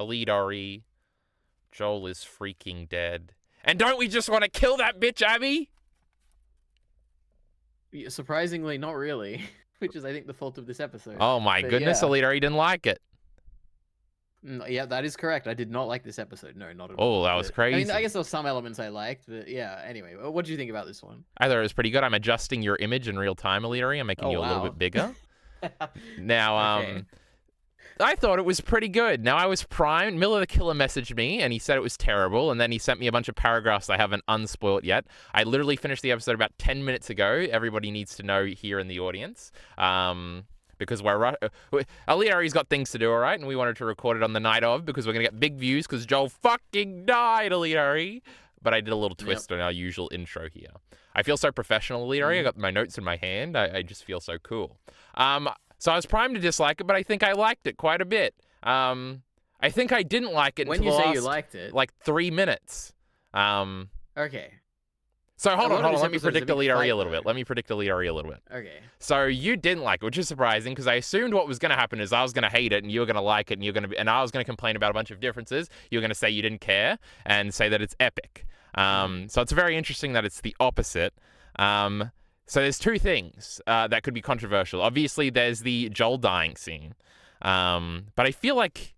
EliteAri. Joel is freaking dead. And don't we just want to kill that bitch, Abby? Surprisingly, not really. Which is, I think, the fault of this episode. Oh my goodness, EliteAri didn't like it. Yeah, that is correct. I did not like this episode. No, not at all. Oh, that was crazy. I mean, I guess there were some elements I liked, but yeah. Anyway, what do you think about this one? I thought it was pretty good. I'm adjusting your image in real time, EliteAri. I'm making you a little bit bigger. Now, Okay. I thought it was pretty good. Now, I was primed. Miller the Killer messaged me, and he said it was terrible, and then he sent me a bunch of paragraphs I haven't unspoiled yet. I literally finished the episode about 10 minutes ago. Everybody needs to know here in the audience. Because EliteAri's got things to do, all right? And we wanted to record it on the night of because we're going to get big views because Joel fucking died, EliteAri. But I did a little twist on our usual intro here. I feel so professional, EliteAri. I got my notes in my hand. I just feel so cool. So I was primed to dislike it, but I think I liked it quite a bit. I think I didn't like it when until you say you liked it, like 3 minutes. Okay. So hold on. Let me predict EliteAri a little bit. Okay. So you didn't like it, which is surprising because I assumed what was going to happen is I was going to hate it and you were going to like it and I was going to complain about a bunch of differences. You were going to say you didn't care and say that it's epic. So it's very interesting that it's the opposite. So there's two things that could be controversial. Obviously, there's the Joel dying scene. But I feel like...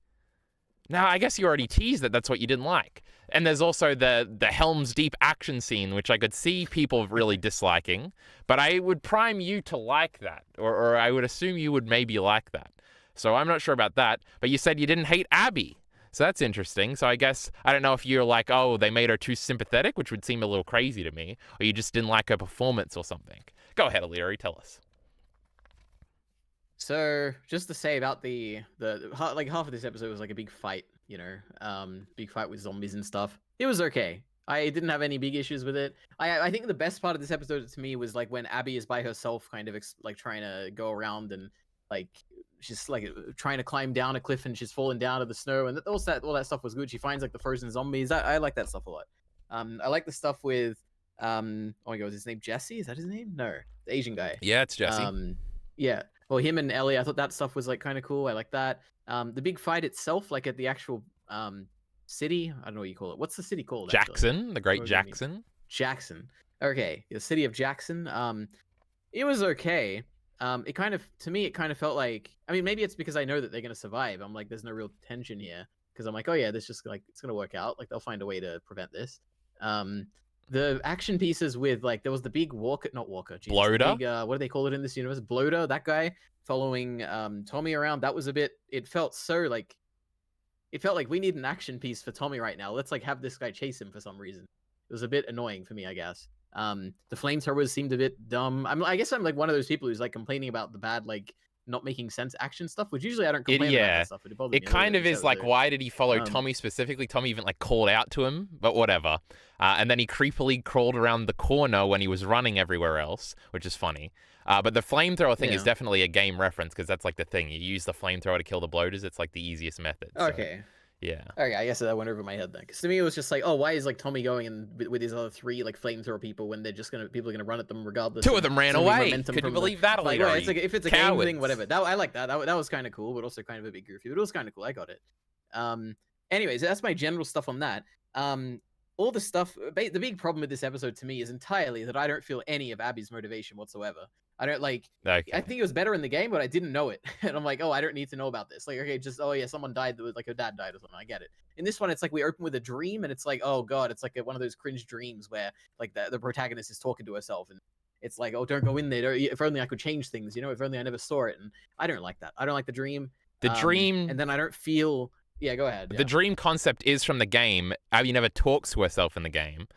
Now, I guess you already teased that that's what you didn't like. And there's also the Helm's Deep action scene, which I could see people really disliking. But I would prime you to like that. Or I would assume you would maybe like that. So I'm not sure about that. But you said you didn't hate Abby. So that's interesting. So I guess, I don't know if you're like, oh, they made her too sympathetic, which would seem a little crazy to me. Or you just didn't like her performance or something. Go ahead, EliteAri, tell us. So, just to say about the like half of this episode was like a big fight, you know, big fight with zombies and stuff. It was okay. I didn't have any big issues with it. I think the best part of this episode to me was like when Abby is by herself, kind of like trying to go around and like she's like trying to climb down a cliff and she's falling down to the snow and all that stuff was good. She finds like the frozen zombies. I like that stuff a lot. I like the stuff with oh my god, was his name Jesse? Is that his name? No, the Asian guy. Yeah, it's Jesse. Yeah. Well, him and Ellie, I thought that stuff was like kind of cool. I like that. The big fight itself, like at the actual city, I don't know what you call it. What's the city called? Jackson, actually? The great Jackson. Jackson. Okay, the city of Jackson. It was okay. It kind of, to me, it kind of felt like, I mean, maybe it's because I know that they're gonna survive. I'm like, there's no real tension here because I'm like, oh yeah, this just like it's gonna work out. Like they'll find a way to prevent this. The action pieces with like there was the big bloater, big, what do they call it in this universe? Bloater, that guy following Tommy around. That was a bit. It felt so like. It felt like we need an action piece for Tommy right now. Let's like have this guy chase him for some reason. It was a bit annoying for me, I guess. The flamethrowers seemed a bit dumb. I guess I'm like one of those people who's like complaining about the bad like not making sense action stuff, which usually I don't complain about that stuff. It kind of is like, why did he follow Tommy specifically? Tommy even like called out to him, but whatever. And then he creepily crawled around the corner when he was running everywhere else, which is funny. But the flamethrower thing is definitely a game reference because that's like the thing. You use the flamethrower to kill the bloaters. It's like the easiest method. So, okay. Yeah. Okay, I guess that went over my head then. Because to me, it was just like, oh, why is like Tommy going in with his other three like flamethrower people when they're just people are gonna run at them regardless? Two of them ran away. Could you believe that? Like, well, it's like if it's a game thing, whatever. I like that. That was kind of cool, but also kind of a bit goofy. But it was kind of cool. I got it. Anyways, that's my general stuff on that. All the stuff. The big problem with this episode to me is entirely that I don't feel any of Abby's motivation whatsoever. I don't like. Okay. I think it was better in the game, but I didn't know it, and I'm like, oh, I don't need to know about this. Like, okay, just oh yeah, someone died. Like her dad died or something. I get it. In this one, it's like we open with a dream, and it's like, oh god, it's like one of those cringe dreams where like the protagonist is talking to herself, and it's like, oh, don't go in there. If only I could change things, you know. If only I never saw it, and I don't like that. I don't like the dream. The dream, and then I don't feel. Yeah, go ahead. The dream concept is from the game. Abby never talks to herself in the game.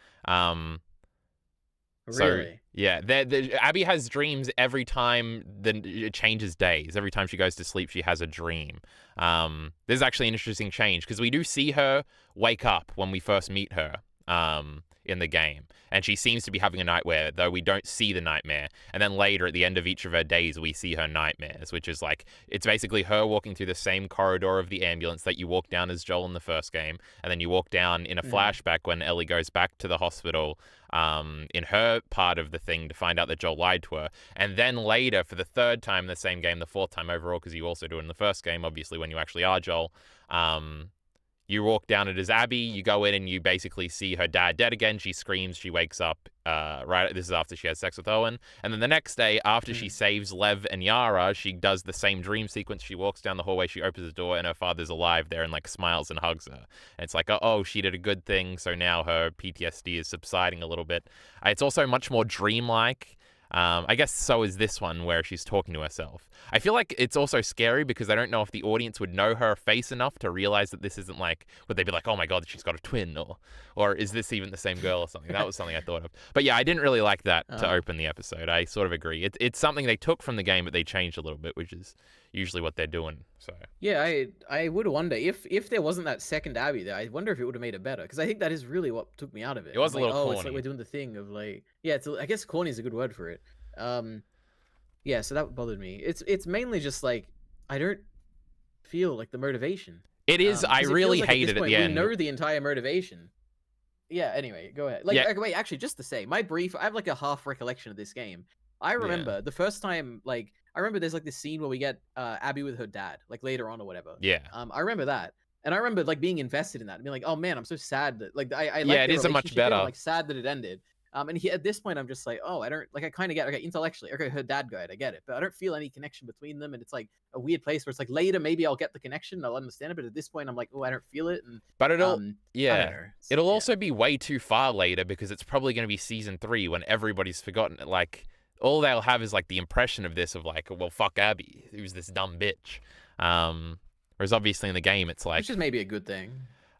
Really? So, yeah, Abby has dreams every time it changes days. Every time she goes to sleep, she has a dream. There's actually an interesting change because we do see her wake up when we first meet her in the game. And she seems to be having a nightmare, though we don't see the nightmare. And then later, at the end of each of her days, we see her nightmares, which is like, it's basically her walking through the same corridor of the ambulance that you walk down as Joel in the first game. And then you walk down in a flashback when Ellie goes back to the hospital in her part of the thing to find out that Joel lied to her. And then later, for the third time in the same game, the fourth time overall, because you also do it in the first game, obviously, when you actually are Joel, You walk down it as Abby, you go in and you basically see her dad dead again. She screams, she wakes up, right, this is after she has sex with Owen. And then the next day, after she saves Lev and Yara, she does the same dream sequence. She walks down the hallway, she opens the door, and her father's alive there and, like, smiles and hugs her. And it's like, oh, she did a good thing, so now her PTSD is subsiding a little bit. It's also much more dreamlike. I guess so is this one where she's talking to herself. I feel like it's also scary because I don't know if the audience would know her face enough to realize that this isn't like, would they be like, oh my God, she's got a twin, or is this even the same girl or something? That was something I thought of. But yeah, I didn't really like that to open the episode. I sort of agree. It's something they took from the game, but they changed a little bit, which is usually what they're doing. So yeah, I would wonder if there wasn't that second Abby there, I wonder if it would have made it better, because I think that is really what took me out of it. It was I'm a little like, corny. it's like we're doing the thing of like, yeah, I guess corny is a good word for it. Yeah, so that bothered me. It's mainly just like I don't feel like the motivation. It is. I really hate it at the end. We know the entire motivation. Yeah. Anyway, go ahead. Like, wait, actually, just to say, I have like a half recollection of this game. I remember the first time, like, I remember there's like this scene where we get Abby with her dad, like later on or whatever. Yeah. I remember that, and I remember like being invested in that and being like, oh man, I'm so sad that like I like yeah, it is a much better. I'm like sad that it ended. And at this point, I'm just like, oh, I don't like. I kind of get, okay, intellectually, okay, her dad died, I get it, but I don't feel any connection between them, and it's like a weird place where it's like later maybe I'll get the connection, I'll understand it, but at this point, I'm like, oh, I don't feel it, and but it'll, I don't know. It'll also be way too far later because it's probably going to be season 3 when everybody's forgotten it. Like all they'll have is like the impression of this of like, well, fuck Abby, who's this dumb bitch. Whereas obviously in the game, it's like, which is maybe a good thing.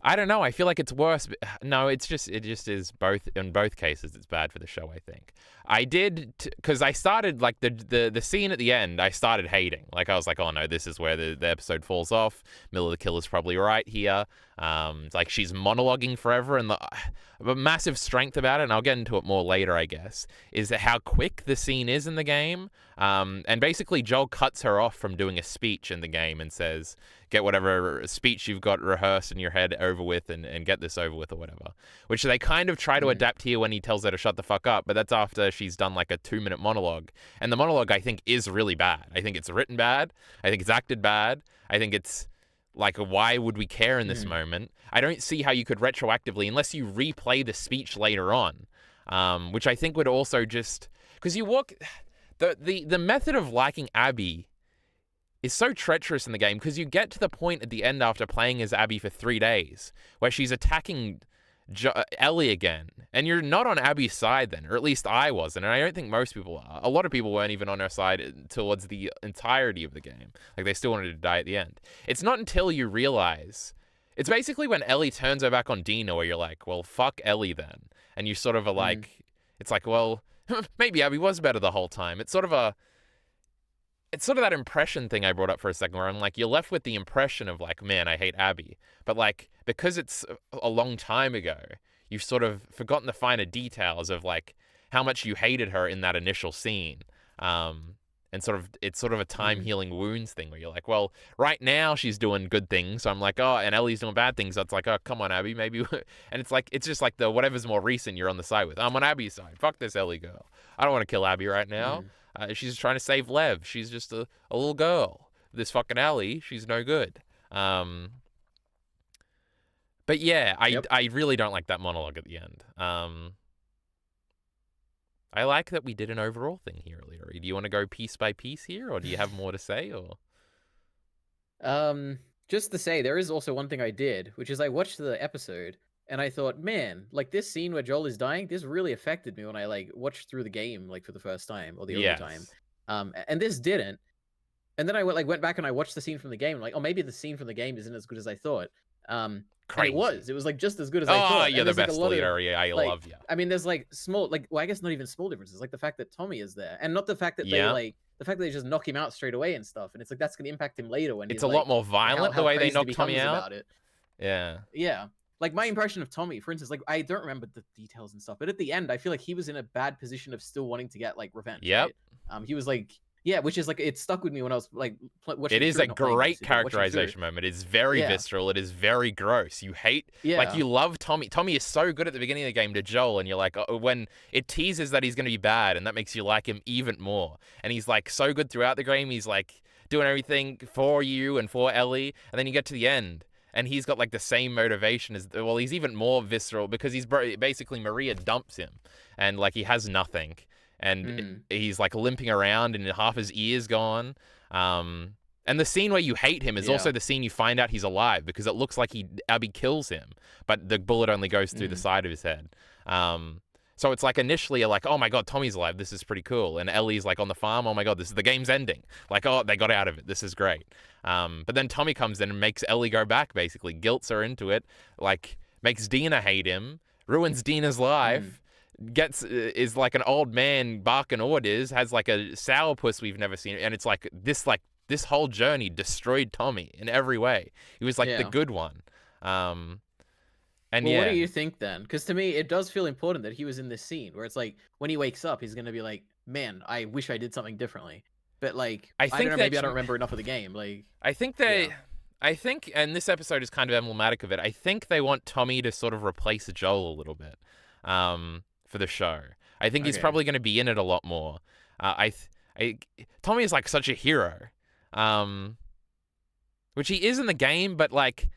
I don't know. I feel like it's worse. No, it just is both. In both cases, it's bad for the show, I think. I did, because I started, like, the scene at the end, I started hating. Like, I was like, oh no, this is where the episode falls off. Miller the Killer's probably right here. Like, she's monologuing forever, and a massive strength about it, and I'll get into it more later, I guess, is how quick the scene is in the game. And basically, Joel cuts her off from doing a speech in the game and says, get whatever speech you've got rehearsed in your head over with and get this over with or whatever. Which they kind of try to adapt here when he tells her to shut the fuck up, but that's after she's done like a 2-minute monologue. And the monologue, I think, is really bad. I think it's written bad. I think it's acted bad. I think it's like, why would we care in this moment? I don't see how you could retroactively, unless you replay the speech later on, which I think would also just, because you walk, the method of liking Abby is so treacherous in the game, because you get to the point at the end after playing as Abby for 3 days where she's attacking Ellie again, and you're not on Abby's side then, or at least I wasn't, and I don't think most people are. A lot of people weren't even on her side towards the entirety of the game. Like, they still wanted to die at the end. It's not until you realize, it's basically when Ellie turns her back on Dina where you're like, well, fuck Ellie then, and you sort of are like, it's like, well, maybe Abby was better the whole time. It's sort of that impression thing I brought up for a second, where I'm like, you're left with the impression of like, man, I hate Abby. But like, because it's a long time ago, you've sort of forgotten the finer details of like how much you hated her in that initial scene. And sort of, it's sort of a time healing wounds thing where you're like, well, right now she's doing good things. So I'm like, oh, and Ellie's doing bad things. So it's like, oh, come on, Abby, maybe. And it's like, it's just like the whatever's more recent you're on the side with. I'm on Abby's side. Fuck this Ellie girl. I don't want to kill Abby right now. She's trying to save Lev. She's just a little girl. This fucking Ellie, she's no good. But yeah, I really don't like that monologue at the end. I like that we did an overall thing here, EliteAri. Do you want to go piece by piece here, or do you have more to say, or? Just to say, there is also one thing I did, which is I watched the episode, and I thought, man, like this scene where Joel is dying, this really affected me when I like watched through the game, like for the first time or the only time. And this didn't. And then I went back and I watched the scene from the game, like, oh, maybe the scene from the game isn't as good as I thought. Crazy. It was like just as good as I thought. Oh, you're the best EliteAri. I love you. I mean, there's like small, like, well, I guess not even small differences, like the fact that Tommy is there, and not the fact that the fact that they just knock him out straight away and stuff, and it's like that's gonna impact him later when it's a lot more violent the way they knock Tommy out. About it. Yeah. Like my impression of Tommy, for instance, like I don't remember the details and stuff, but at the end, I feel like he was in a bad position of still wanting to get like revenge. Yep. Right? He was like, yeah, which is like it stuck with me when I was like watching. It is a great characterization moment. It is very visceral. It is very gross. You hate, like you love Tommy. Tommy is so good at the beginning of the game to Joel, and you're like, when it teases that he's going to be bad, and that makes you like him even more. And he's like so good throughout the game. He's like doing everything for you and for Ellie, and then you get to the end. and he's got like the same motivation as, well, he's even more visceral because he's basically Maria dumps him, and like he has nothing, and he's like limping around, and half his ear's gone. And the scene where you hate him is also the scene you find out he's alive, because it looks like Abby kills him, but the bullet only goes through the side of his head. So it's like initially you're like, oh my god, Tommy's alive, this is pretty cool. And Ellie's like on the farm, oh my god, the game's ending. Like, oh, they got out of it, this is great. But then Tommy comes in and makes Ellie go back, basically, guilts her into it, like makes Dina hate him, ruins Dina's life, is like an old man barking orders, has like a sourpuss we've never seen, and it's like this whole journey destroyed Tommy in every way. He was like the good one. And well, what do you think then? Because to me, it does feel important that he was in this scene where it's like when he wakes up, he's gonna be like, "Man, I wish I did something differently." But like, I don't know, maybe I don't remember enough of the game. Like, I think and this episode is kind of emblematic of it. I think they want Tommy to sort of replace Joel a little bit, for the show. I think he's probably going to be in it a lot more. Tommy is like such a hero, which he is in the game, but like.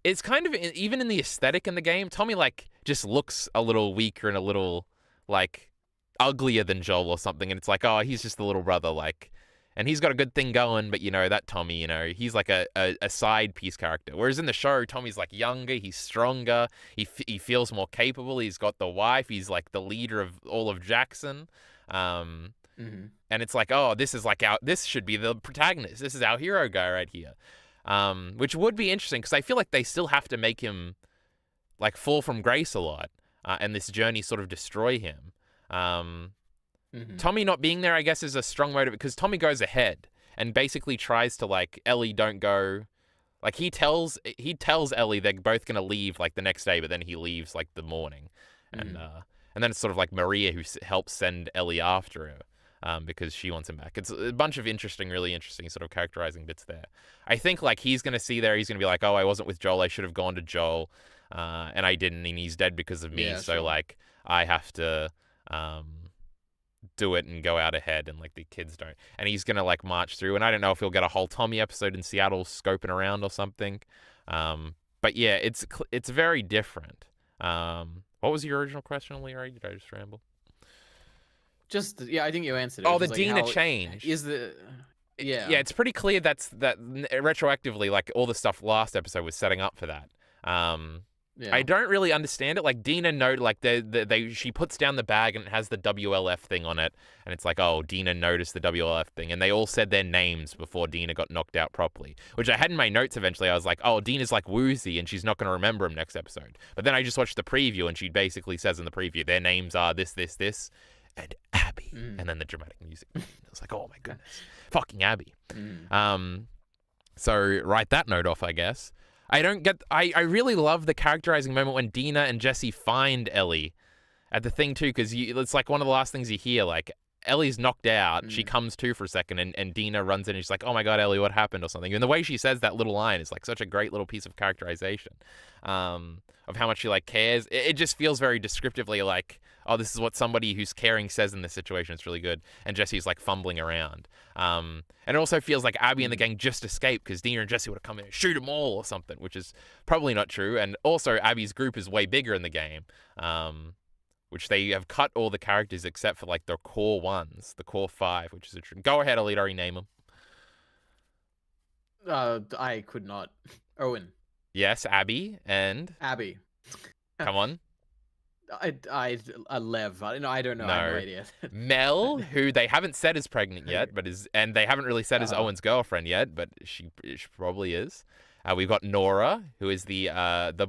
It's kind of, even in the aesthetic in the game, Tommy like just looks a little weaker and a little like uglier than Joel or something, and it's like, oh, he's just the little brother, like, and he's got a good thing going, but that Tommy, he's like a side piece character. Whereas in the show, Tommy's like younger, he's stronger, he feels more capable, he's got the wife, he's like the leader of all of Jackson, and it's like, oh, this should be the protagonist, this is our hero guy right here. Which would be interesting, because I feel like they still have to make him like fall from grace a lot, and this journey sort of destroy him. Tommy not being there, I guess, is a strong motive, because Tommy goes ahead and basically tries to like, Ellie, don't go. Like he tells Ellie they're both gonna leave like the next day, but then he leaves like the morning, and then it's sort of like Maria who helps send Ellie after her. Because she wants him back. It's a bunch of really interesting sort of characterizing bits there. I think like he's going to see there, he's going to be like, oh, I wasn't with Joel, I should have gone to Joel, and I didn't, and he's dead because of me, so like I have to do it and go out ahead, and like the kids don't. And he's going to like march through, and I don't know if he'll get a whole Tommy episode in Seattle scoping around or something. But yeah, it's very different. What was your original question, EliteAri? Did I just ramble? I think you answered it. Oh, the Dina change. Yeah, it's pretty clear that retroactively, like all the stuff last episode was setting up for that. I don't really understand it. Like Dina like she puts down the bag and it has the WLF thing on it, and it's like, oh, Dina noticed the WLF thing, and they all said their names before Dina got knocked out properly, which I had in my notes eventually. I was like, oh, Dina's like woozy and she's not going to remember him next episode. But then I just watched the preview, and she basically says in the preview their names are this, and Abby, and then the dramatic music. I was like, oh my goodness, fucking Abby. So write that note off, I guess. I really love the characterizing moment when Dina and Jesse find Ellie at the thing too, because it's like one of the last things you hear. Like Ellie's knocked out, she comes to for a second, and Dina runs in and she's like, oh my god, Ellie, what happened or something. And the way she says that little line is like such a great little piece of characterization of how much she like cares. It just feels very descriptively like, oh, this is what somebody who's caring says in this situation. It's really good. And Jesse's like fumbling around. And it also feels like Abby and the gang just escaped, because Dina and Jesse would have come in and shoot them all or something, which is probably not true. And also Abby's group is way bigger in the game, which they have cut all the characters except for like the core ones, the core 5, which is a true. Go ahead, EliteAri, name them. I could not. Owen. Yes, Abby and Abby. Come on. Lev. I don't know. I have no idea. Mel, who they haven't said is pregnant yet, and they haven't really said is Owen's girlfriend yet, but she probably is. We've got Nora, who is the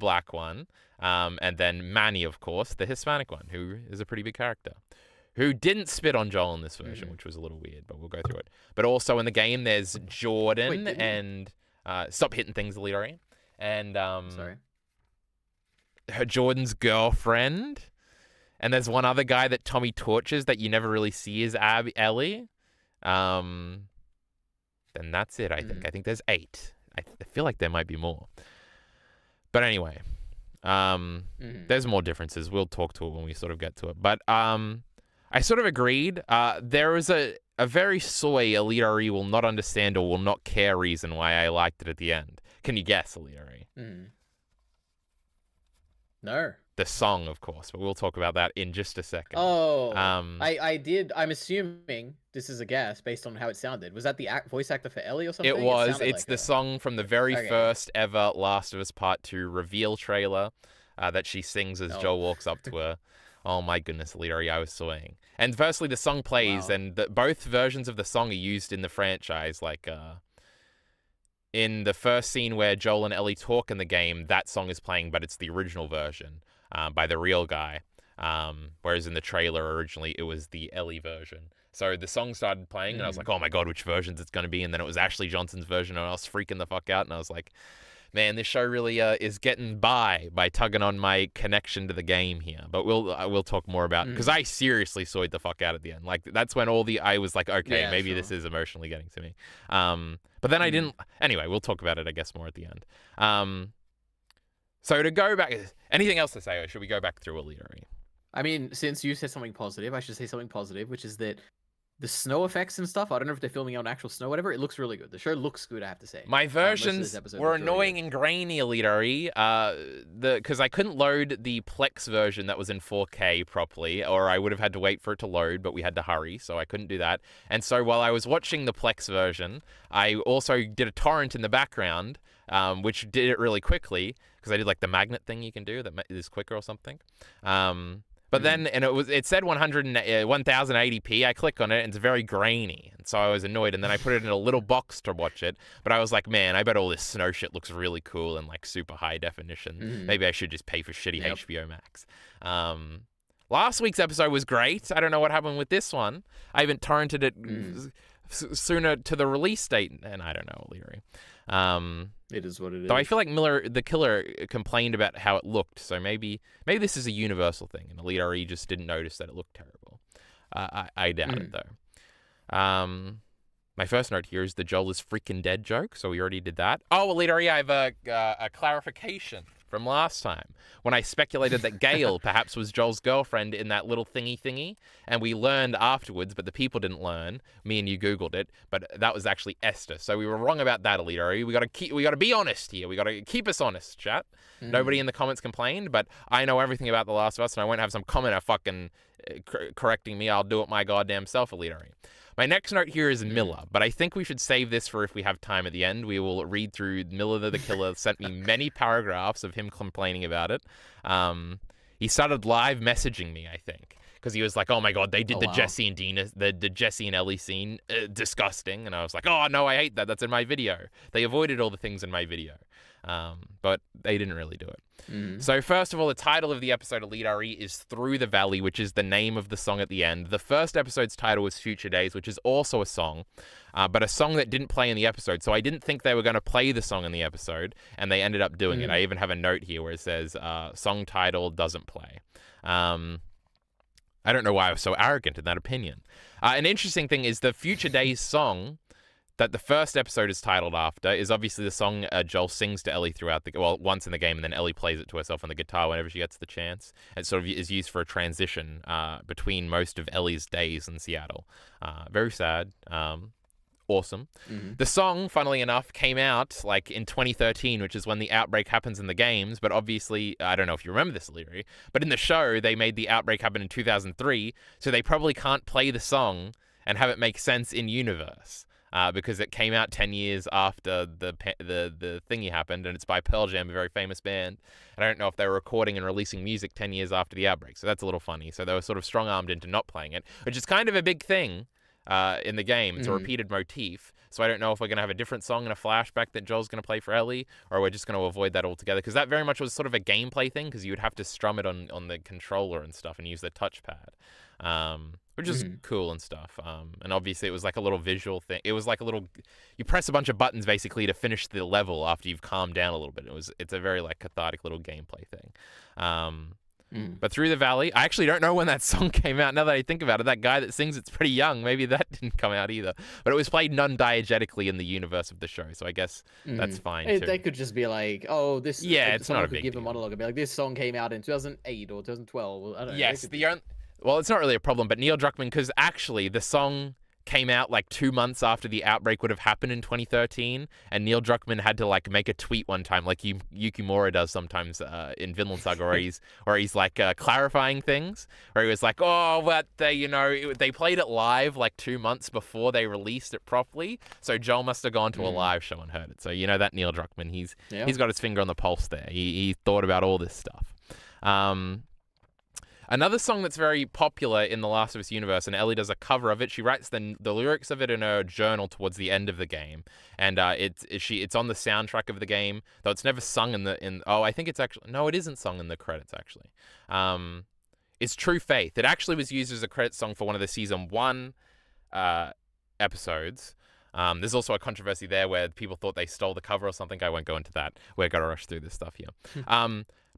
black one, and then Manny, of course, the Hispanic one, who is a pretty big character, who didn't spit on Joel in this version, which was a little weird, but we'll go through it. But also in the game, there's Jordan and stop hitting things, EliteAri, and sorry. Jordan's girlfriend, and there's one other guy that Tommy tortures that you never really see as Ellie. Then that's it, I think. I think there's 8. I feel like there might be more. But anyway, there's more differences. We'll talk to it when we sort of get to it. But I sort of agreed. There is a very soy EliteAri will not understand or will not care reason why I liked it at the end. Can you guess, EliteAri? No. The song, of course, but we'll talk about that in just a second. Oh, I did. I'm assuming this is a guess based on how it sounded. Was that the voice actor for Ellie or something? It was. sounded It's like the her. song from the very first ever Last of Us Part 2 reveal trailer that she sings as Joel walks up to her. Oh my goodness, EliteAri, I was swaying. And firstly, the song plays, and both versions of the song are used in the franchise. Like, in the first scene where Joel and Ellie talk in the game, that song is playing, but it's the original version by the real guy. Whereas in the trailer, originally, it was the Ellie version. So the song started playing, and I was like, oh my god, which versions it's going to be? And then it was Ashley Johnson's version, and I was freaking the fuck out, and I was like, man, this show really is getting by tugging on my connection to the game here. But we'll talk more about, because I seriously soyed the fuck out at the end. Like, that's when I was like, okay, maybe this is emotionally getting to me. But then I didn't. Anyway, we'll talk about it, I guess, more at the end. So to go back, anything else to say, or should we go back through EliteAri? I mean, since you said something positive, I should say something positive, which is that the snow effects and stuff, I don't know if they're filming on actual snow or whatever, it looks really good. The show looks good, I have to say. My versions were annoying and grainy, EliteAri, because I couldn't load the Plex version that was in 4K properly, or I would have had to wait for it to load, but we had to hurry, so I couldn't do that. And so while I was watching the Plex version, I also did a torrent in the background, which did it really quickly, because I did like the magnet thing you can do that is quicker or something. But then, and it said 1080p. I click on it, and it's very grainy, and so I was annoyed. And then I put it in a little box to watch it. But I was like, man, I bet all this snow shit looks really cool and like super high definition. Maybe I should just pay for shitty HBO Max. Last week's episode was great. I don't know what happened with this one. I haven't torrented it sooner to the release date, and I don't know, EliteAri. It is what it is. Though I feel like Miller, the killer, complained about how it looked, so maybe this is a universal thing, and EliteAri just didn't notice that it looked terrible. I doubt it, though. My first note here is the Joel is freaking dead joke, so we already did that. Oh, EliteAri, I have a clarification from last time, when I speculated that Gail perhaps was Joel's girlfriend in that little thingy, and we learned afterwards, but the people didn't learn. Me and you Googled it, but that was actually Esther. So we were wrong about that, EliteAri. We got to be honest here. We got to keep us honest, chat. Nobody in the comments complained, but I know everything about The Last of Us, and I won't have some commenter fucking correcting me. I'll do it my goddamn self, EliteAri. My next note here is Miller, but I think we should save this for if we have time at the end. We will read through Miller the Killer sent me many paragraphs of him complaining about it. He started live messaging me, I think, because he was like, "Oh my god, they did the Jesse and Dina, the Jesse and Ellie scene, disgusting." And I was like, "Oh no, I hate that. That's in my video." They avoided all the things in my video, but they didn't really do it. So first of all, the title of the episode of EliteAri is Through the Valley, which is the name of the song at the end. The first episode's title was Future Days, which is also a song, but a song that didn't play in the episode. So I didn't think they were going to play the song in the episode, and they ended up doing it. I even have a note here where it says, song title doesn't play. I don't know why I was so arrogant in that opinion. An interesting thing is the Future Days song that the first episode is titled after is obviously the song Joel sings to Ellie throughout once in the game, and then Ellie plays it to herself on the guitar whenever she gets the chance. It sort of is used for a transition between most of Ellie's days in Seattle. Very sad. Awesome. The song, funnily enough, came out like in 2013, which is when the outbreak happens in the games. But obviously, I don't know if you remember this, EliteAri, but in the show, they made the outbreak happen in 2003. So they probably can't play the song and have it make sense in universe. Because it came out 10 years after the thingy happened, and it's by Pearl Jam, a very famous band. And I don't know if they were recording and releasing music 10 years after the outbreak, so that's a little funny. So they were sort of strong-armed into not playing it, which is kind of a big thing in the game. It's a repeated motif, so I don't know if we're going to have a different song and a flashback that Joel's going to play for Ellie, or we're just going to avoid that altogether, because that very much was sort of a gameplay thing, because you would have to strum it on the controller and stuff and use the touchpad. Which is cool and stuff. And obviously it was like a little visual thing. It was like a little, you press a bunch of buttons basically to finish the level after you've calmed down a little bit. It's a very like cathartic little gameplay thing. But Through the Valley, I actually don't know when that song came out. Now that I think about it, that guy that sings it's pretty young. Maybe that didn't come out either. But it was played non-diegetically in the universe of the show, so I guess that's fine too. They could just be like, oh, this. Yeah, it's not a big give deal. A monologue and be like, this song came out in 2008 or 2012. I don't know. Yes, well, it's not really a problem, but Neil Druckmann, because actually the song came out like 2 months after the outbreak would have happened in 2013, and Neil Druckmann had to like make a tweet one time, like Yukimura does sometimes in Vinland Saga, where he's like clarifying things, where he was like, oh, but they played it live like 2 months before they released it properly, so Joel must have gone to a live show and heard it. So that Neil Druckmann, he's got his finger on the pulse there. He thought about all this stuff. Another song that's very popular in the Last of Us universe, and Ellie does a cover of it. She writes the lyrics of it in her journal towards the end of the game, and it's on the soundtrack of the game, though it's never sung I think it's actually, no, it isn't sung in the credits actually. It's True Faith. It actually was used as a credit song for one of the season 1 episodes. There's also a controversy there where people thought they stole the cover or something. I won't go into that. We're gonna rush through this stuff here.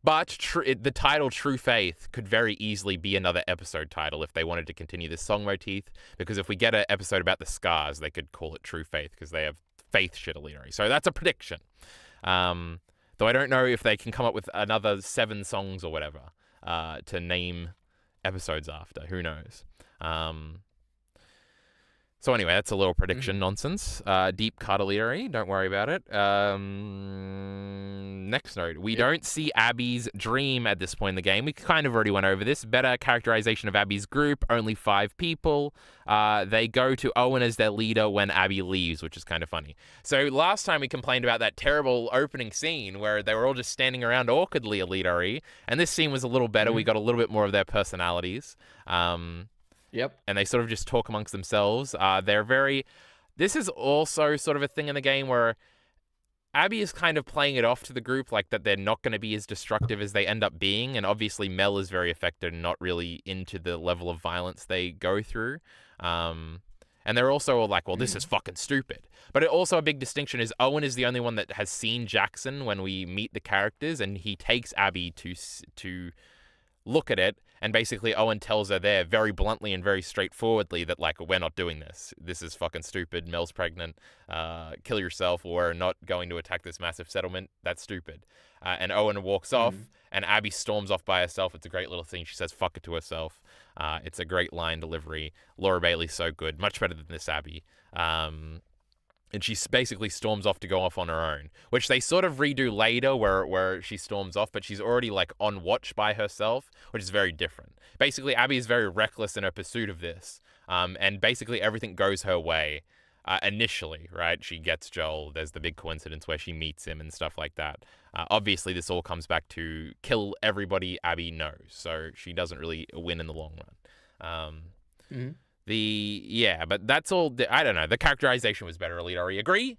But the title True Faith could very easily be another episode title if they wanted to continue this song motif, because if we get an episode about the scars, they could call it True Faith because they have faith shit EliteAri. So that's a prediction. Though I don't know if they can come up with another 7 songs or whatever to name episodes after. Who knows? So anyway, that's a little prediction nonsense. Deep cut EliteAri, don't worry about it. Next note, we don't see Abby's dream at this point in the game. We kind of already went over this. Better characterization of Abby's group, only 5 people. They go to Owen as their leader when Abby leaves, which is kind of funny. So last time we complained about that terrible opening scene where they were all just standing around awkwardly, EliteAri, and this scene was a little better. We got a little bit more of their personalities. Yep. And they sort of just talk amongst themselves. This is also sort of a thing in the game where Abby is kind of playing it off to the group like that they're not going to be as destructive as they end up being. And obviously Mel is very affected and not really into the level of violence they go through. And they're also all like, well, this is fucking stupid. But also a big distinction is Owen is the only one that has seen Jackson when we meet the characters, and he takes Abby to look at it, and basically Owen tells her there very bluntly and very straightforwardly that, like, we're not doing this. This is fucking stupid. Mel's pregnant. Kill yourself, or we're not going to attack this massive settlement. That's stupid. And Owen walks off, and Abby storms off by herself. It's a great little thing. She says fuck it to herself. It's a great line delivery. Laura Bailey's so good. Much better than this Abby. And she basically storms off to go off on her own, which they sort of redo later where she storms off, but she's already like on watch by herself, which is very different. Basically, Abby is very reckless in her pursuit of this, and basically everything goes her way initially, right? She gets Joel. There's the big coincidence where she meets him and stuff like that. Obviously, this all comes back to kill everybody Abby knows, so she doesn't really win in the long run. But that's all. I don't know. The characterization was better, EliteAri. Agree?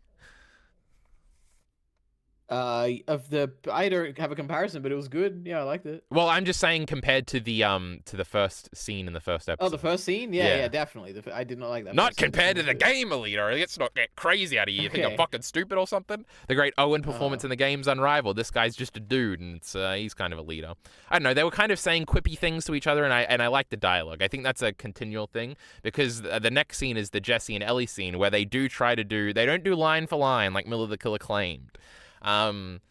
I don't have a comparison, but it was good. Yeah, I liked it. Well, I'm just saying compared to the first scene in the first episode. Oh, the first scene? Yeah, definitely. I did not like that. Not compared to the game, EliteAri. Let's not get crazy out of you. You think I'm fucking stupid or something? The great Owen performance in the game's unrivaled. This guy's just a dude, and he's kind of a leader. I don't know. They were kind of saying quippy things to each other, and I like the dialogue. I think that's a continual thing, because the next scene is the Jesse and Ellie scene, where they don't do line for line like Miller the Killer claimed. And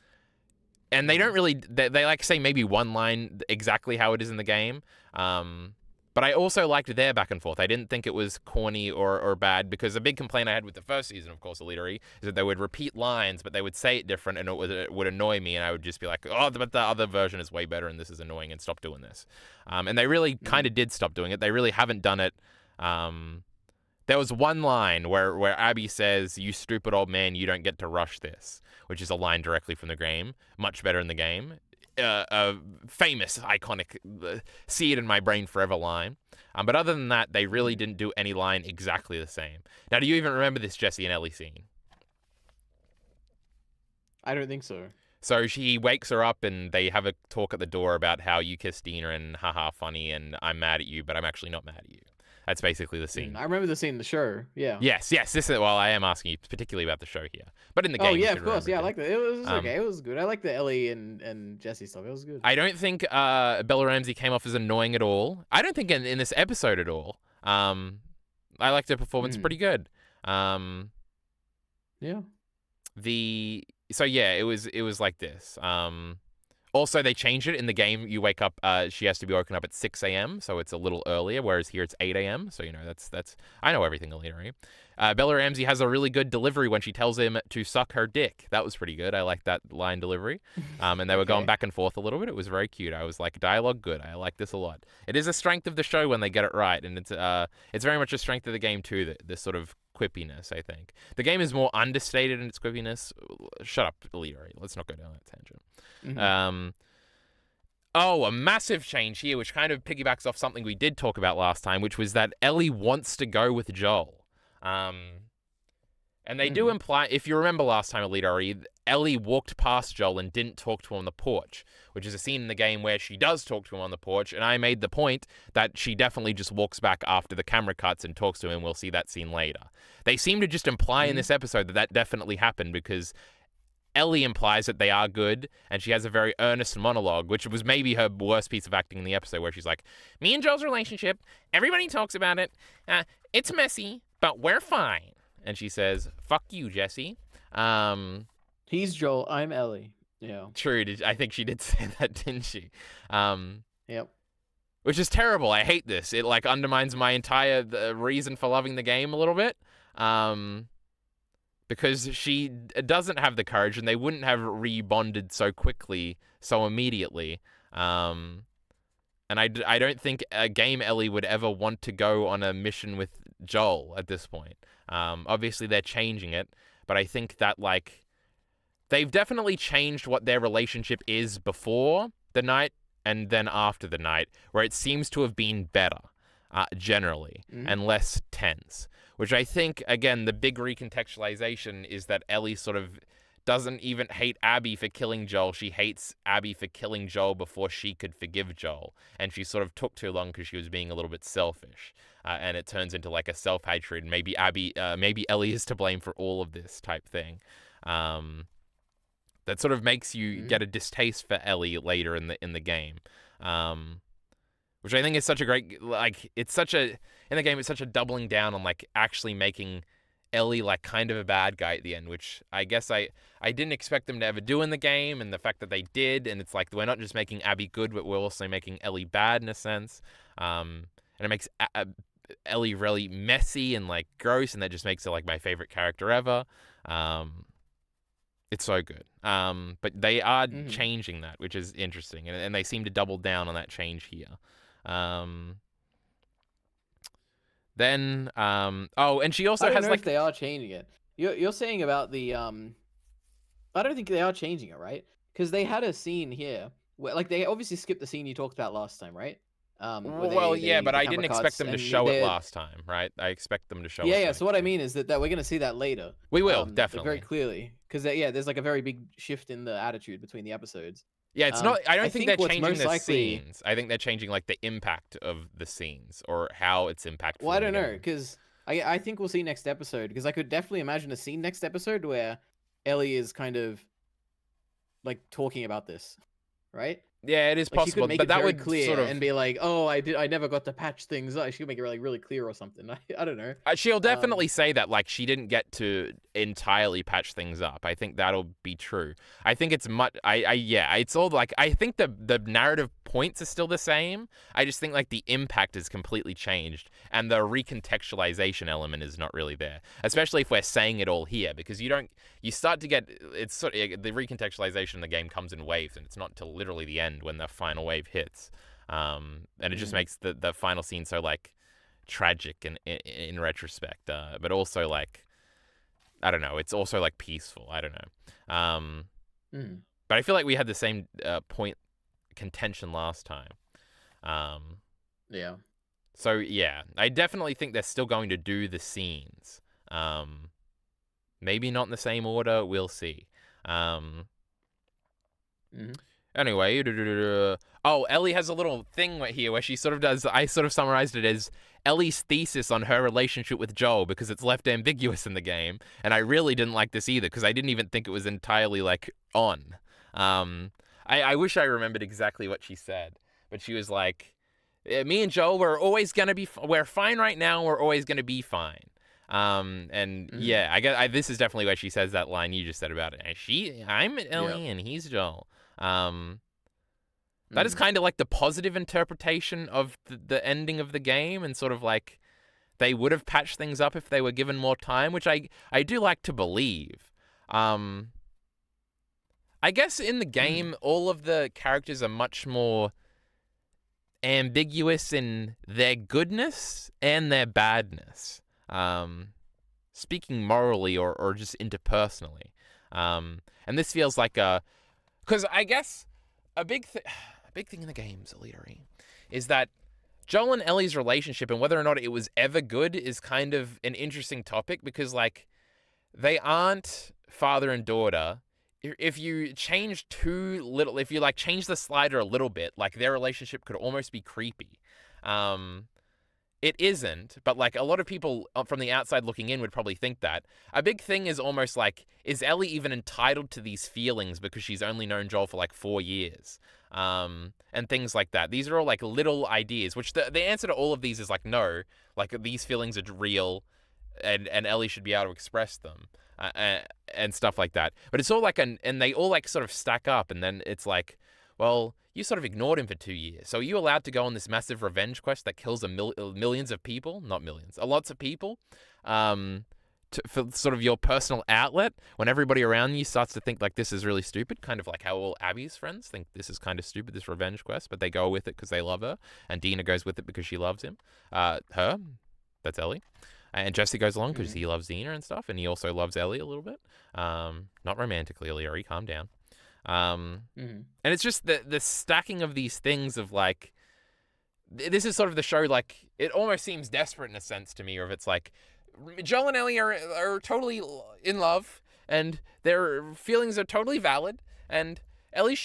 they don't really, they like say maybe one line exactly how it is in the game. But I also liked their back and forth. I didn't think it was corny or bad, because a big complaint I had with the first season, of course, EliteAri, is that they would repeat lines, but they would say it different, and it would annoy me, and I would just be like, oh, but the other version is way better, and this is annoying, and stop doing this. And they really kind of did stop doing it. They really haven't done it. There was one line where Abby says, "You stupid old man, you don't get to rush this," which is a line directly from the game. Much better in the game. A famous, iconic, see it in my brain forever line. But other than that, they really didn't do any line exactly the same. Now, do you even remember this Jesse and Ellie scene? I don't think so. So she wakes her up, and they have a talk at the door about how you kissed Dina, and haha, funny, and I'm mad at you, but I'm actually not mad at you. That's basically the scene. I remember the scene in the show. Yeah. Yes. This is, well, I am asking you particularly about the show here, but in the game. Oh yeah, of course. Yeah, I like that. It was okay. It was good. I like the Ellie and Jesse stuff. It was good. I don't think Bella Ramsey came off as annoying at all. I don't think in this episode at all. I liked her performance pretty good. Yeah. It was like this. Also, they changed it in the game. You wake up. She has to be woken up at 6 a.m., so it's a little earlier. Whereas here it's 8 a.m. So that's. I know everything, EliteAri. Bella Ramsey has a really good delivery when she tells him to suck her dick. That was pretty good. I like that line delivery. And they were going back and forth a little bit. It was very cute. I was like, dialogue good. I like this a lot. It is a strength of the show when they get it right, and it's very much a strength of the game too. This sort of quippiness, I think. The game is more understated in its quippiness. Shut up, EliteAri. Let's not go down that tangent. Mm-hmm. A massive change here, which kind of piggybacks off something we did talk about last time, which was that Ellie wants to go with Joel. And they do imply, if you remember last time, EliteAri, Ellie walked past Joel and didn't talk to him on the porch, which is a scene in the game where she does talk to him on the porch, and I made the point that she definitely just walks back after the camera cuts and talks to him. We'll see that scene later. They seem to just imply in this episode that definitely happened, because Ellie implies that they are good, and she has a very earnest monologue, which was maybe her worst piece of acting in the episode, where she's like, me and Joel's relationship, everybody talks about it, it's messy, but we're fine. And she says, fuck you, Jesse. He's Joel, I'm Ellie. Yeah. True, I think she did say that, didn't she? Yep. Which is terrible. I hate this. It like undermines my entire reason for loving the game a little bit. Because she doesn't have the courage, and they wouldn't have rebonded so quickly, so immediately. And I don't think a game Ellie would ever want to go on a mission with Joel at this point. Obviously, they're changing it, but I think that, like, they've definitely changed what their relationship is before the night and then after the night, where it seems to have been better, generally, and less tense. Which I think, again, the big recontextualization is that Ellie sort of doesn't even hate Abby for killing Joel. She hates Abby for killing Joel before she could forgive Joel. And she sort of took too long because she was being a little bit selfish. And it turns into like a self-hatred. Maybe Ellie is to blame for all of this type thing. That sort of makes you get a distaste for Ellie later in the game. Which I think is such a great, like, it's such a, in the game, it's such a doubling down on, like, actually making Ellie, like, kind of a bad guy at the end, which I guess I didn't expect them to ever do in the game, and the fact that they did, and it's like, we're not just making Abby good, but we're also making Ellie bad in a sense, and it makes Ellie really messy and, like, gross, and that just makes her, like, my favorite character ever. It's so good. But they are changing that, which is interesting, and they seem to double down on that change here. Then, and she also I don't has know like if they are changing it. You're saying about the I don't think they are changing it, right? Because they had a scene here where, like, they obviously skipped the scene you talked about last time, right? Yeah, but the I didn't camera expect cuts them to and show it last time, right? I expect them to show it. Yeah. So what I mean is that we're gonna see that later. We will definitely very clearly, because there's like a very big shift in the attitude between the episodes. Yeah, it's not. I don't think they're what's changing most the likely- scenes. I think they're changing like the impact of the scenes or how it's impactful. Well, I don't know, because I think we'll see next episode, because I could definitely imagine a scene next episode where Ellie is kind of like talking about this, right? Yeah, it is Like, possible, she could make but it that very would clear sort of and be like, "Oh, I never got to patch things up." She could make it like really clear or something. I don't know. She'll definitely say that, like, she didn't get to entirely patch things up. I think that'll be true. I think it's much. It's all like, I think the narrative points are still the same. I just think like the impact is completely changed, and the recontextualization element is not really there. Especially if we're saying it all here, because you start to get, it's sort of, the recontextualization in the game comes in waves, and it's not till literally the end when the final wave hits. And it just makes the final scene so like tragic and in retrospect, but also like, I don't know, it's also like peaceful. I don't know. But I feel like we had the same point contention last time. Yeah. So yeah, I definitely think they're still going to do the scenes. Maybe not in the same order. We'll see. Anyway, Ellie has a little thing right here where she sort of does, I sort of summarized it as Ellie's thesis on her relationship with Joel, because it's left ambiguous in the game, and I really didn't like this either, because I didn't even think it was entirely, like, on. I wish I remembered exactly what she said, but she was like, me and Joel, we're always gonna be, we're fine right now, we're always gonna be fine. Yeah, I guess this is definitely where she says that line you just said about it. I'm Ellie and he's Joel. That is kind of like the positive interpretation of the ending of the game, and sort of like they would have patched things up if they were given more time, which I do like to believe. I guess in the game, all of the characters are much more ambiguous in their goodness and their badness. Speaking morally or just interpersonally. And this feels like because I guess a big thing in the games, EliteAri, is that Joel and Ellie's relationship and whether or not it was ever good is kind of an interesting topic, because like they aren't father and daughter. If you change too little, if you like change the slider a little bit, like their relationship could almost be creepy. It isn't, but like a lot of people from the outside looking in would probably think that. A big thing is almost like, is Ellie even entitled to these feelings because she's only known Joel for like 4 years? And things like that. These are all like little ideas, which the answer to all of these is like, no, like these feelings are real and Ellie should be able to express them and stuff like that. But it's all like, and they all like sort of stack up, and then it's like, well, you sort of ignored him for 2 years. So are you allowed to go on this massive revenge quest that kills millions of people? Not millions, lots of people. For sort of your personal outlet when everybody around you starts to think like this is really stupid, kind of like how all Abby's friends think this is kind of stupid, this revenge quest, but they go with it because they love her, and Dina goes with it because she loves him. That's Ellie. And Jesse goes along because he loves Dina and stuff, and he also loves Ellie a little bit. Not romantically, EliteAri, calm down. And it's just the stacking of these things of like, this is sort of the show, like, it almost seems desperate in a sense to me, or if it's like, Joel and Ellie are totally in love, and their feelings are totally valid, and Ellie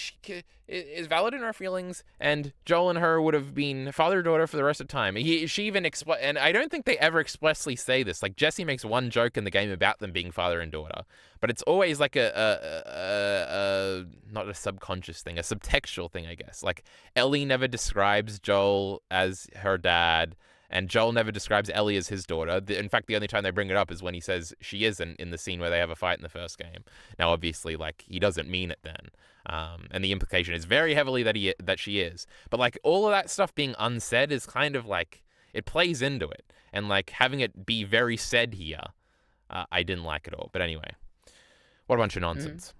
is valid in her feelings, and Joel and her would have been father-daughter for the rest of the time. She even and I don't think they ever expressly say this. Like, Jesse makes one joke in the game about them being father and daughter, but it's always like not a subconscious thing, a subtextual thing, I guess. Like, Ellie never describes Joel as her dad, and Joel never describes Ellie as his daughter. In fact, the only time they bring it up is when he says she isn't in the scene where they have a fight in the first game. Now, obviously, like, he doesn't mean it then. And the implication is very heavily that she is. But, like, all of that stuff being unsaid is kind of like, it plays into it. And, like, having it be very said here, I didn't like it all. But anyway, what a bunch of nonsense.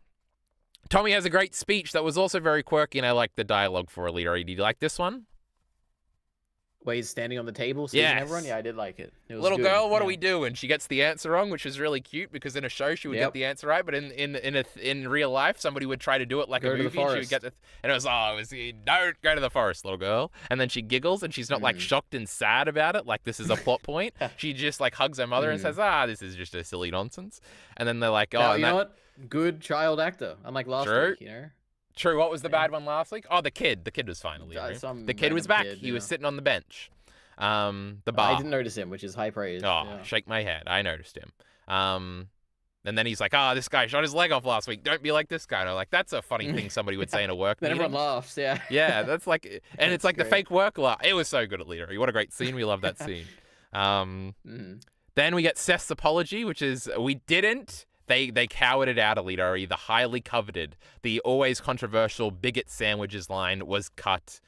Tommy has a great speech that was also very quirky, and I like the dialogue for EliteAri. Did you like this one? Where he's standing on the table, seeing everyone. Yeah, I did like it. It was little good. girl, what do we do? And she gets the answer wrong, which is really cute, because in a show she would get the answer right, but in real life somebody would try to do it like a movie, and she would get and it was don't go to the forest, little girl. And then she giggles, and she's not like shocked and sad about it, like this is a plot point. She just like hugs her mother and says, this is just a silly nonsense. And then they're like, now, you know what? Good child actor. Unlike last week, you know. True. What was the bad one last week? Oh, the kid. The kid was fine. The kid was back. He was sitting on the bench. The bar. I didn't notice him, which is high praise. Shake my head. I noticed him. And then he's like, this guy shot his leg off last week. Don't be like this guy. And I'm like, that's a funny thing somebody would say in a work meeting. Then everyone laughs, Yeah, that's like, and it's like great. The fake work laugh. It was so good at EliteAri. What a great scene. We love that scene. Then we get Seth's apology, which is, we didn't. They cowered it out, EliteAri. The highly coveted, the always controversial bigot sandwiches line was cut.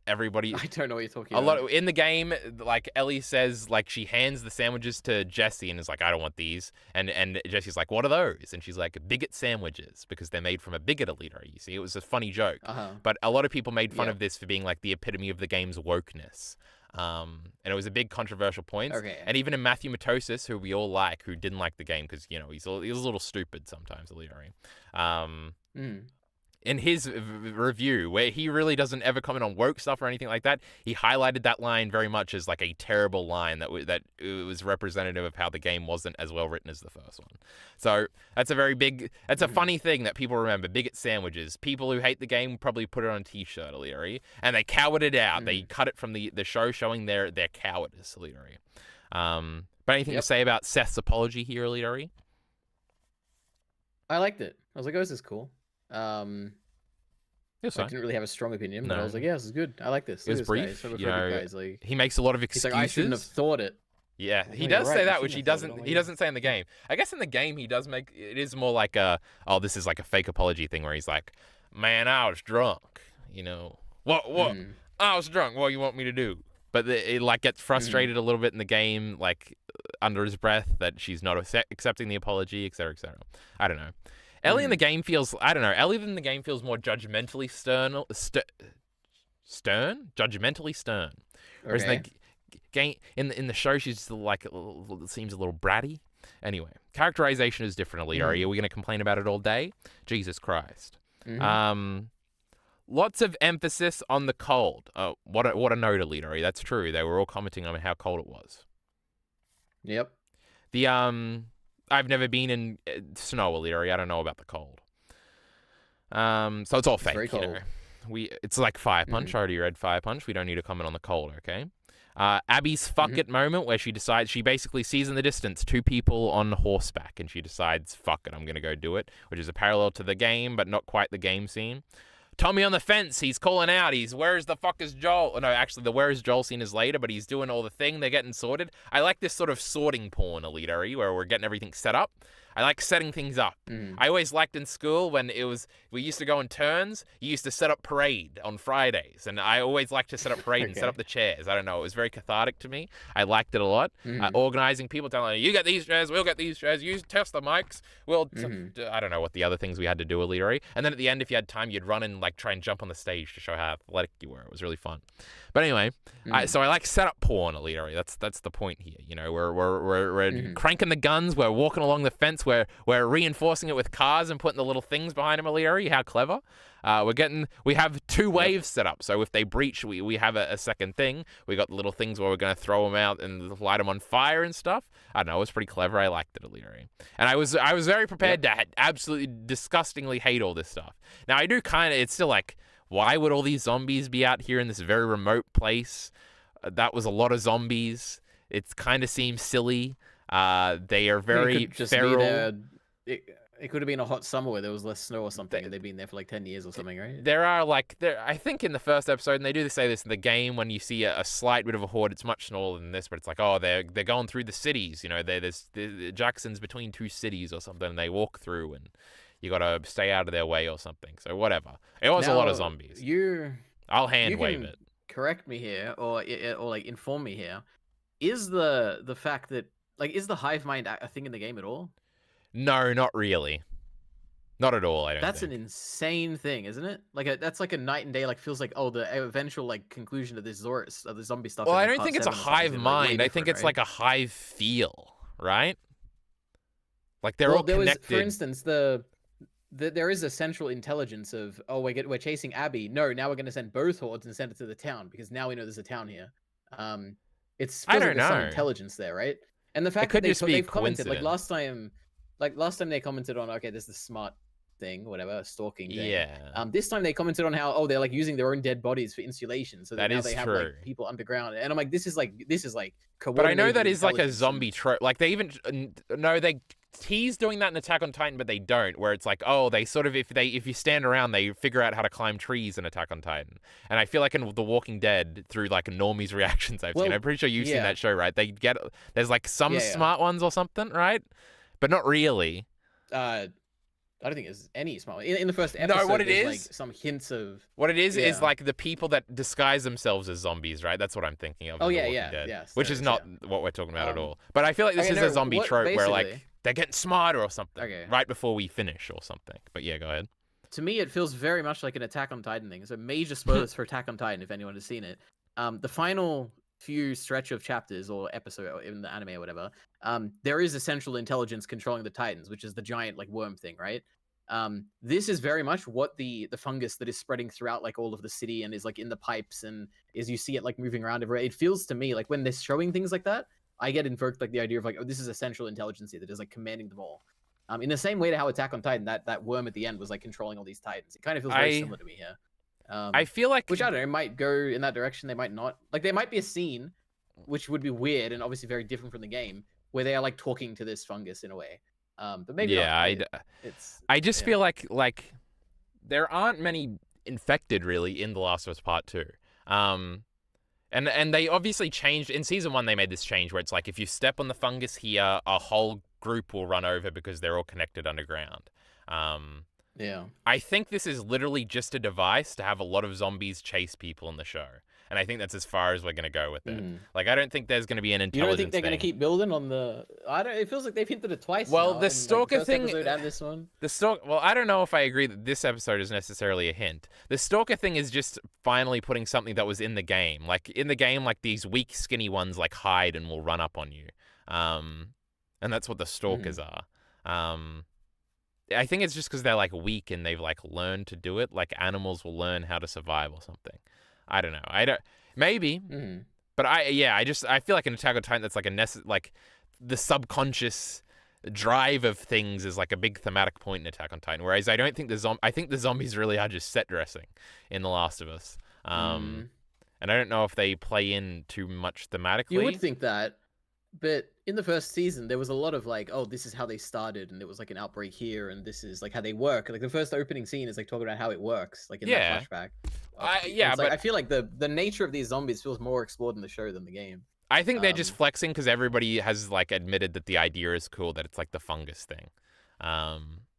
Everybody, I don't know what you're talking about. In the game, like Ellie says, like she hands the sandwiches to Jesse and is like, I don't want these. And Jesse's like, what are those? And she's like, bigot sandwiches, because they're made from a bigot, EliteAri. You see, it was a funny joke. But a lot of people made fun of this for being like the epitome of the game's wokeness. And it was a big controversial point. And even in Matthew Matosis, who we all like, who didn't like the game because, you know, he's a little stupid sometimes, EliteAri. In his review, where he really doesn't ever comment on woke stuff or anything like that, he highlighted that line very much as like a terrible line that it was representative of how the game wasn't as well written as the first one. So that's a funny thing that people remember. Bigot sandwiches. People who hate the game probably put it on a t-shirt, EliteAri, and they cowered it out. They cut it from the show showing their cowardice, EliteAri. But anything to say about Seth's apology here, EliteAri? I liked it. I was like, this is cool. I didn't really have a strong opinion, but I was like, this is good. I like this. It was brief. He makes a lot of excuses. He's like, I shouldn't have thought it. Yeah, he does say that, which he doesn't say in the game. I guess in the game he does make it is more like this is like a fake apology thing where he's like, man, I was drunk. you know, what? Mm-hmm. I was drunk. What do you want me to do? But it like gets frustrated a little bit in the game, like under his breath that she's not accepting the apology, etc., etc. I don't know. Ellie in the game feels, I don't know. Ellie in the game feels more judgmentally judgmentally stern. Whereas Okay. in the game, in the show, she's like seems a little bratty. Anyway, characterization is different. EliteAri. Are we going to complain about it all day? Jesus Christ. Mm-hmm. Lots of emphasis on the cold. Oh, what a note, EliteAri. That's true. They were all commenting on how cold it was. Yep. The I've never been in snow, EliteAri. I don't know about the cold. So it's all fake. Very cold. You know? It's like Fire Punch. I already read Fire Punch. We don't need to comment on the cold, okay? Abby's fuck it moment where she basically sees in the distance two people on horseback and she decides, fuck it, I'm going to go do it, which is a parallel to the game, but not quite the game scene. Tommy on the fence, he's calling out, where is the fuck is Joel? No, actually, the where is Joel scene is later, but he's doing all the thing, they're getting sorted. I like this sort of sorting porn, EliteAri, where we're getting everything set up. I like setting things up. I always liked in school when we used to go in turns, you used to set up parade on Fridays, and I always liked to set up parade and set up the chairs. I don't know, it was very cathartic to me. I liked it a lot. Organizing people, telling you get these chairs, we'll get these chairs, you test the mics, I don't know what the other things we had to do, EliteAri. And then at the end, if you had time, you'd run and like try and jump on the stage to show how athletic you were. It was really fun. But anyway, so I like setup porn, EliteAri. That's the point here. You know, we're cranking the guns, we're walking along the fence, we're reinforcing it with cars and putting the little things behind them, EliteAri. How clever. We have two waves set up, so if they breach, we have a second thing. We got the little things where we're going to throw them out and light them on fire and stuff. I don't know, it was pretty clever. I liked it, EliteAri. And I was very prepared to absolutely disgustingly hate all this stuff. Now I do it's still like, why would all these zombies be out here in this very remote place? That was a lot of zombies. It kind of seems silly. They are very feral. It could have been a hot summer where there was less snow or something, and they've been there for like 10 years or something, right? I think in the first episode, and they do say this in the game, when you see a slight bit of a horde, it's much smaller than this, but it's like, oh, they're going through the cities, you know, there's Jackson's between two cities or something, and they walk through, and you gotta stay out of their way or something. So whatever. It was a lot of zombies. I'll hand wave it. Correct me here, or like inform me here. Is the fact that is the hive mind a thing in the game at all? No, not really. Not at all. I don't. That's think. an insane thing, isn't it? That's like a night and day. Like feels like the eventual like conclusion of this the zombie stuff. Well, I don't think it's a hive mind. I think it's like a hive feel, right? Like they're all connected. For instance, there is a central intelligence of we're chasing Abby. No, now we're going to send both hordes and send it to the town because now we know there's a town here. I don't know. Some intelligence there, right? And the fact that they've commented last time they commented on there's the smart thing, whatever, stalking thing. Yeah. This time they commented on how they're like using their own dead bodies for insulation, so that now they have true. like people underground. And I'm like, this is like But I know that is like a zombie trope. Like they even they tease doing that in Attack on Titan, but they don't. Where it's like, they sort of if you stand around, they figure out how to climb trees in Attack on Titan. And I feel like in The Walking Dead, through like Normie's reactions I've seen, I'm pretty sure you've seen that show, right? There's like some smart ones or something, right? But not really. I don't think there's any smart one. In the first episode, no, what it is, like some hints of what it is like the people that disguise themselves as zombies, right? That's what I'm thinking of. Which is not what we're talking about at all. But I feel like this is a zombie trope where like they're getting smarter or something right before we finish or something. But yeah, go ahead. To me, it feels very much like an Attack on Titan thing. So major spoilers for Attack on Titan if anyone has seen it. The final few stretch of chapters or episode in the anime or whatever, there is a central intelligence controlling the Titans, which is the giant like worm thing, right? This is very much what the fungus that is spreading throughout like all of the city and is like in the pipes, and as you see it like moving around everywhere, it feels to me like when they're showing things like that, I get invoked like the idea of like, this is a central intelligence here that is like commanding them all. In the same way to how Attack on Titan, that worm at the end was like controlling all these Titans. It kind of feels very similar to me here. I feel like, which I don't know, might go in that direction. They might not. Like there might be a scene, which would be weird and obviously very different from the game, where they are like talking to this fungus in a way. But maybe not. I just feel like there aren't many infected really in The Last of Us Part 2. And they obviously changed in season 1. They made this change where it's like if you step on the fungus here, a whole group will run over because they're all connected underground. Yeah. I think this is literally just a device to have a lot of zombies chase people in the show. And I think that's as far as we're going to go with it. Like, I don't think there's going to be an You don't think intelligence they're going to thing. keep building on the... I don't... It feels like they've hinted it twice Well, now. the In, like, stalker first thing... episode and this one. Well, I don't know if I agree that this episode is necessarily a hint. The stalker thing is just finally putting something that was in the game. Like, in the game, like, these weak, skinny ones, like, hide and will run up on you. And that's what the stalkers are. I think it's just because they're, like, weak and they've, like, learned to do it. Like, animals will learn how to survive or something. I don't know. Maybe. But I feel like an Attack on Titan that's like like the subconscious drive of things is like a big thematic point in Attack on Titan. Whereas I don't think I think the zombies really are just set dressing in The Last of Us. And I don't know if they play in too much thematically. You would think that, but in the first season there was a lot of like, oh, this is how they started, and it was like an outbreak here, and this is like how they work. Like the first opening scene is like talking about how it works, like in that flashback. But I feel like the nature of these zombies feels more explored in the show than the game. I think they're just flexing because everybody has like admitted that the idea is cool, that it's like the fungus thing.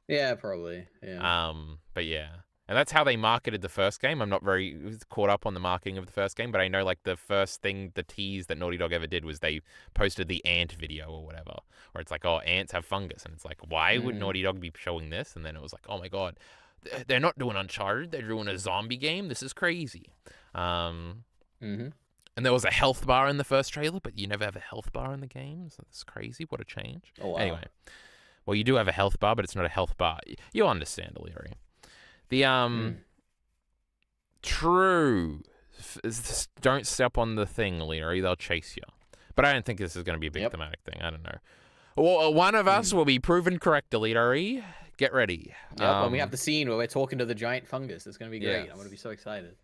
Yeah, probably. Yeah. But yeah, and that's how they marketed the first game. I'm not very caught up on the marketing of the first game, but I know like the first thing, the tease that Naughty Dog ever did was they posted the ant video or whatever, where it's like, oh, ants have fungus, and it's like, why would Naughty Dog be showing this? And then it was like, oh my god, they're not doing Uncharted, they're doing a zombie game. This is crazy. And there was a health bar in the first trailer, but you never have a health bar in the game. So that's crazy. What a change. Oh, wow. Anyway, well, you do have a health bar, but it's not a health bar. You'll understand, EliteAri. The true. Don't step on the thing, EliteAri. They'll chase you. But I don't think this is going to be a big thematic thing. I don't know. Well, one of us will be proven correct, EliteAri. Get ready. When we have the scene where we're talking to the giant fungus, it's going to be great. I'm going to be so excited.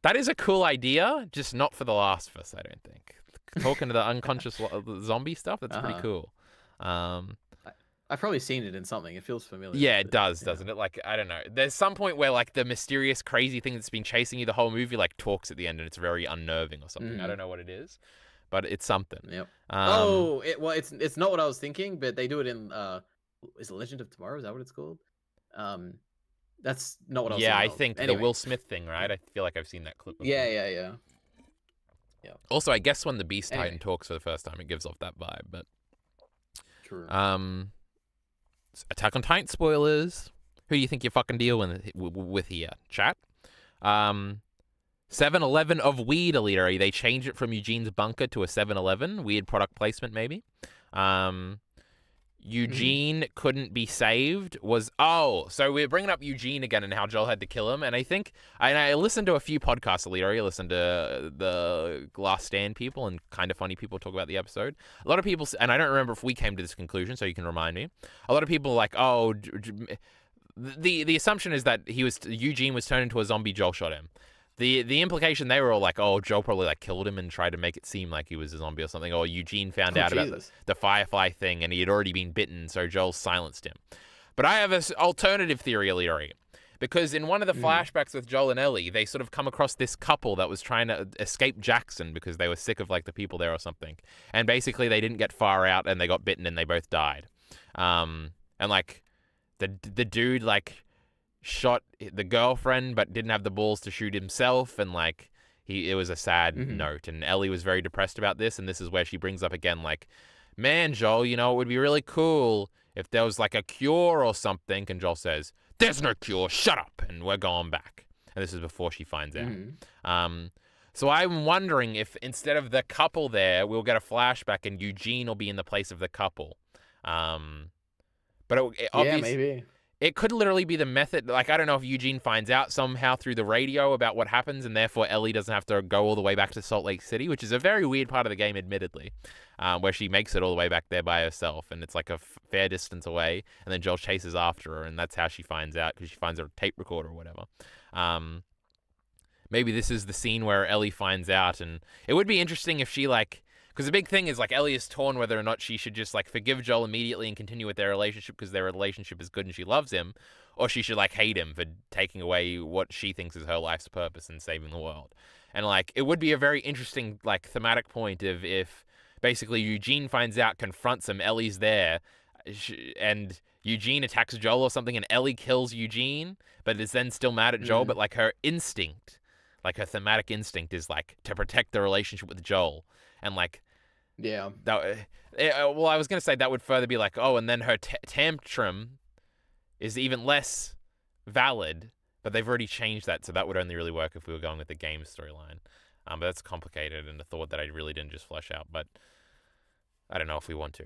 That is a cool idea, just not for The Last of Us, I don't think. Talking to the unconscious zombie stuff, that's pretty cool. I've probably seen it in something. It feels familiar. Yeah, it does, doesn't it? Like, I don't know. There's some point where, like, the mysterious, crazy thing that's been chasing you the whole movie, like, talks at the end, and it's very unnerving or something. I don't know what it is, but it's something. Yep. It's not what I was thinking, but they do it in... is it Legend of Tomorrow? Is that what it's called? That's not what I was thinking. I think anyway. The Will Smith thing, right? I feel like I've seen that clip before. Yeah. Also, I guess when the Beast Titan talks for the first time, it gives off that vibe, but... True. Attack on Titan spoilers. Who do you think you're fucking dealing with here? Chat? 7-Eleven of weed, EliteAri. They changed it from Eugene's bunker to a 7-Eleven. Weird product placement, maybe. Eugene couldn't be saved so we're bringing up Eugene again and how Joel had to kill him, and I listened to a few podcasts, EliteAri. I listened to the Last Stand people and Kind of Funny people talk about the episode. A lot of people, and I don't remember if we came to this conclusion, so you can remind me. A lot of people are like, the assumption is that Eugene was turned into a zombie, Joel shot him. The implication, they were all like, oh, Joel probably like killed him and tried to make it seem like he was a zombie or something. Or Eugene found out about the Firefly thing and he had already been bitten, so Joel silenced him. But I have an alternative theory, EliteAri. Because in one of the flashbacks with Joel and Ellie, they sort of come across this couple that was trying to escape Jackson because they were sick of like the people there or something. And basically they didn't get far out and they got bitten and they both died. And like the dude like shot the girlfriend but didn't have the balls to shoot himself, and like it was a sad note, and Ellie was very depressed about this, and this is where she brings up again like, man, Joel, you know, it would be really cool if there was like a cure or something, and Joel says, there's no cure, shut up, and we're going back. And this is before she finds out. So I'm wondering if instead of the couple there, we'll get a flashback and Eugene will be in the place of the couple. But obviously, maybe. It could literally be the method. Like, I don't know if Eugene finds out somehow through the radio about what happens, and therefore Ellie doesn't have to go all the way back to Salt Lake City, which is a very weird part of the game, admittedly, where she makes it all the way back there by herself, and it's like a fair distance away, and then Joel chases after her, and that's how she finds out, because she finds a tape recorder or whatever. Maybe this is the scene where Ellie finds out, and it would be interesting if she, like... Because the big thing is, like, Ellie is torn whether or not she should just, like, forgive Joel immediately and continue with their relationship because their relationship is good and she loves him, or she should, like, hate him for taking away what she thinks is her life's purpose and saving the world. And, like, it would be a very interesting, like, thematic point of if basically Eugene finds out, confronts him, Ellie's there, and Eugene attacks Joel or something, and Ellie kills Eugene, but is then still mad at Joel. But like her instinct, like her thematic instinct, is like to protect the relationship with Joel, and like that. Well, I was gonna say that would further be like, oh, and then her tantrum is even less valid, but they've already changed that, so that would only really work if we were going with the game storyline. But that's complicated and a thought that I really didn't just flesh out. But I don't know if we want to.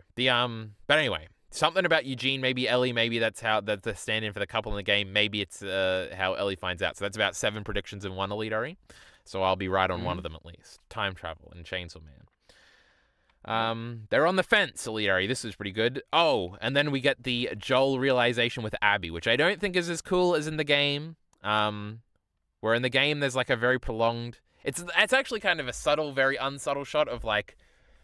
But anyway, something about Eugene, maybe Ellie, maybe that's the stand-in for the couple in the game. Maybe it's how Ellie finds out. So that's about 7 predictions in one EliteAri. So I'll be right on one of them at least. Time travel and Chainsaw Man. They're on the fence, EliteAri. This is pretty good. Oh, and then we get the Joel realization with Abby, which I don't think is as cool as in the game. Where in the game there's like a very prolonged. It's actually kind of a subtle, very unsubtle shot of like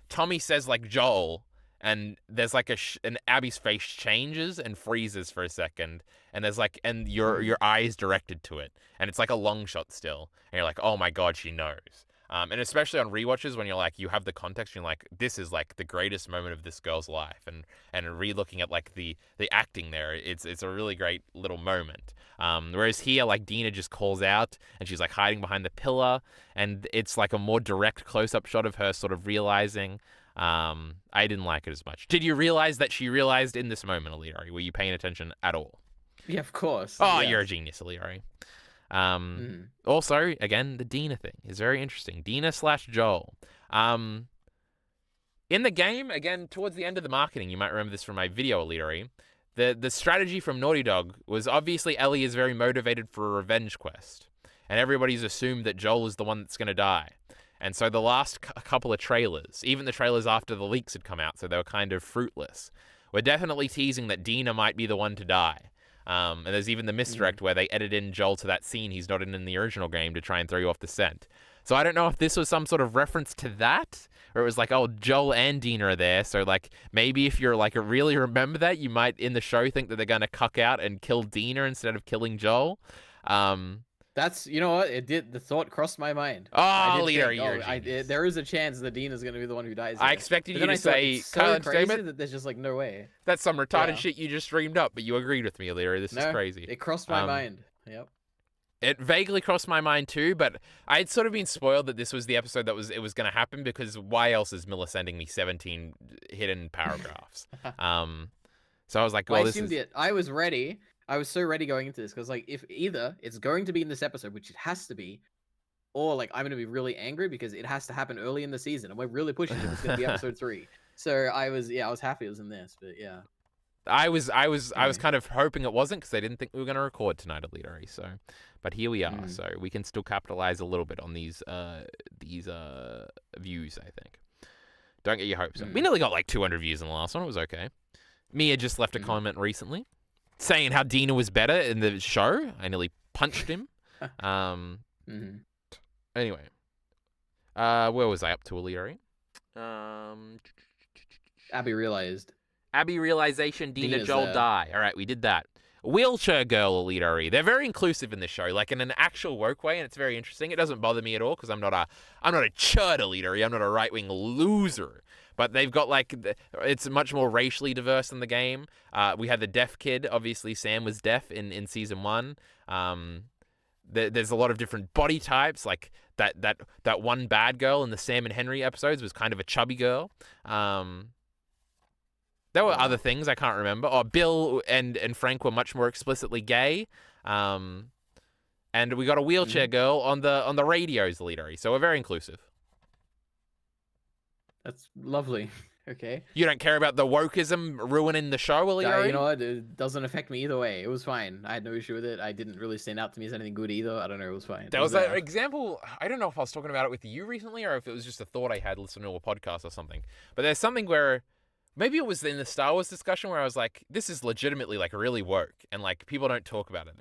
Tommy says like Joel, and there's like and Abby's face changes and freezes for a second, and there's like your eyes directed to it, and it's like a long shot still, and you're like, oh my god, she knows. And especially on rewatches when you're like, you have the context, you're like, this is like the greatest moment of this girl's life, and re-looking at like the acting there, it's a really great little moment. Whereas here, like Dina just calls out and she's like hiding behind the pillar, and it's like a more direct close-up shot of her sort of realizing. I didn't like it as much. Did you realize that she realized in this moment, EliteAri? Were you paying attention at all? Yeah, of course. Oh, yeah. You're a genius, EliteAri. Also, again, the Dina thing is very interesting. Dina/Joel. In the game, again, towards the end of the marketing, you might remember this from my video, EliteAri. The strategy from Naughty Dog was obviously Ellie is very motivated for a revenge quest, and everybody's assumed that Joel is the one that's going to die. And so the last couple of trailers, even the trailers after the leaks had come out, so they were kind of fruitless, were definitely teasing that Dina might be the one to die. And there's even the misdirect where they edit in Joel to that scene he's not in the original game to try and throw you off the scent. So I don't know if this was some sort of reference to that, or it was like, oh, Joel and Dina are there, so like maybe if you're like really remember that, you might in the show think that they're going to cuck out and kill Dina instead of killing Joel. That's, you know what, it did. The thought crossed my mind. Oh, EliteAri, there is a chance that Dina's going to be the one who dies. I expected you to say, so crazy that there's just like no way. That's some retarded shit you just dreamed up, but you agreed with me, EliteAri. This is crazy. It crossed my mind. Yep. It vaguely crossed my mind too, but I'd sort of been spoiled that this was the episode that it was going to happen, because why else is Miller sending me 17 hidden paragraphs? So I was like, well, this is... I was ready. I was so ready going into this, because like if either it's going to be in this episode, which it has to be, or like I'm going to be really angry because it has to happen early in the season, and we're really pushing it. It's going to be episode 3. So I was happy it was in this, but yeah. I was kind of hoping it wasn't, because I didn't think we were going to record tonight at EliteAri. So, but here we are. So we can still capitalize a little bit on these views. I think. Don't get your hopes up. We nearly got like 200 views in the last one. It was okay. Mia just left a comment recently, saying how Dina was better in the show. I nearly punched him. Anyway, where was I up to, EliteAri? Abby realization, Dina, Joel die. All right, we did that. Wheelchair girl, EliteAri. They're very inclusive in this show, like in an actual woke way, and it's very interesting. It doesn't bother me at all, because I'm not a churd EliteAri. I'm not a right-wing loser. But they've got like, it's much more racially diverse in the game. We had the deaf kid. Obviously, Sam was deaf in season 1. There's a lot of different body types. Like that one bad girl in the Sam and Henry episodes was kind of a chubby girl. There were other things I can't remember. Oh, Bill and Frank were much more explicitly gay. And we got a wheelchair girl on the radios, EliteAri. So we're very inclusive. That's lovely. Okay. You don't care about the wokeism ruining the show, EliteAri? You know what? It doesn't affect me either way. It was fine. I had no issue with it. I didn't really stand out to me as anything good either. I don't know. It was fine. There was an example. I don't know if I was talking about it with you recently, or if it was just a thought I had listening to a podcast or something. But there's something where maybe it was in the Star Wars discussion where I was like, this is legitimately like really woke, and like people don't talk about it.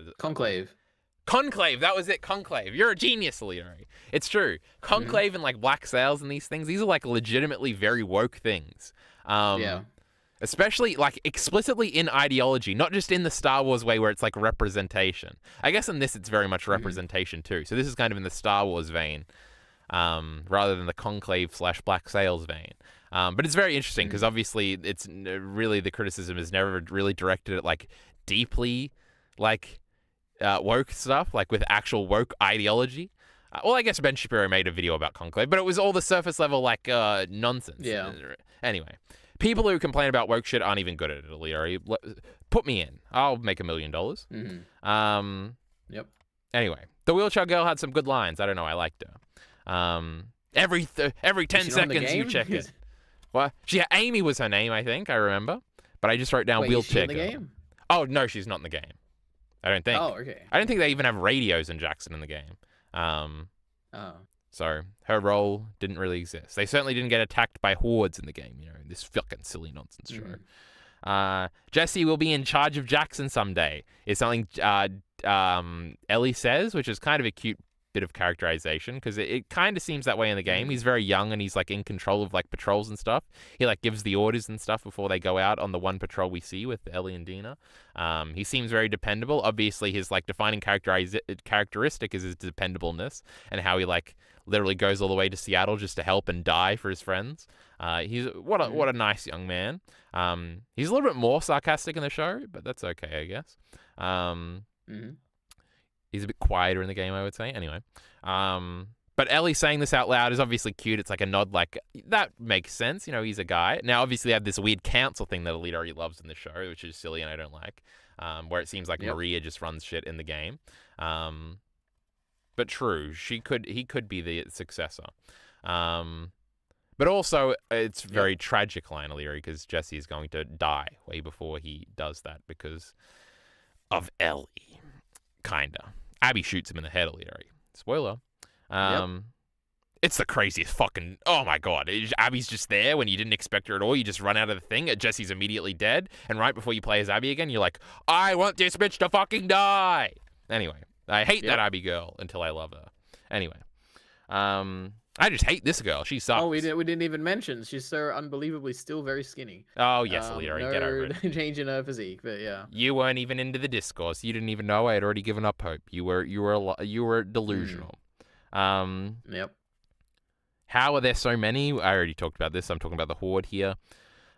Conclave, that was it. Conclave. You're a genius, EliteAri. It's true. Conclave and like black sails and these things, these are like legitimately very woke things. Especially like explicitly in ideology, not just in the Star Wars way where it's like representation. I guess in this it's very much representation too. So this is kind of in the Star Wars vein, rather than the Conclave / black sails vein. But it's very interesting because obviously it's really the criticism is never really directed at like deeply like woke stuff, like with actual woke ideology. Well, I guess Ben Shapiro made a video about Conclave, but it was all the surface level like nonsense. Yeah. Anyway, people who complain about woke shit aren't even good at it, EliteAri. Put me in. I'll make $1 million. Yep. Anyway, the wheelchair girl had some good lines. I don't know. I liked her. Every 10 seconds you check it. What? Amy was her name, I think. I remember. But I just wrote down wheelchair is she in the girl. game? Oh, no, she's not in the game. I don't think. Oh, okay. I don't think they even have radios in Jackson in the game. So her role didn't really exist. They certainly didn't get attacked by hordes in the game, you know, this fucking silly nonsense show. Jesse will be in charge of Jackson someday is something Ellie says, which is kind of a cute bit of characterization because it kind of seems that way in the game. He's very young and he's like in control of like patrols and stuff. He like gives the orders and stuff before they go out on the one patrol we see with Ellie and Dina. He seems very dependable. Obviously his like defining characteristic is his dependableness and how he like literally goes all the way to Seattle just to help and die for his friends. He's what a nice young man. He's a little bit more sarcastic in the show, but that's okay, I guess. He's a bit quieter in the game, I would say. Anyway, but Ellie saying this out loud is obviously cute. It's like a nod, like that makes sense. You know, he's a guy. Now, obviously, they have this weird council thing that EliteAri loves in the show, which is silly and I don't like. Where it seems like Maria just runs shit in the game. But true, he could be the successor. But also, it's very tragic line, EliteAri, because Jesse is going to die way before he does that because of Ellie. Kinda. Abby shoots him in the head, EliteAri. Spoiler. It's the craziest fucking... Oh my god. Abby's just there when you didn't expect her at all. You just run out of the thing. Jesse's immediately dead. And right before you play as Abby again, you're like, I want this bitch to fucking die. Anyway. I hate that Abby girl until I love her. Anyway. I just hate this girl. She sucks. Oh, we didn't even mention. She's so unbelievably still very skinny. Oh, yes, EliteAri. Get over it. No change in her physique, but yeah. You weren't even into the discourse. You didn't even know I had already given up hope. You were delusional. Yep. How are there so many? I already talked about this. I'm talking about the horde here.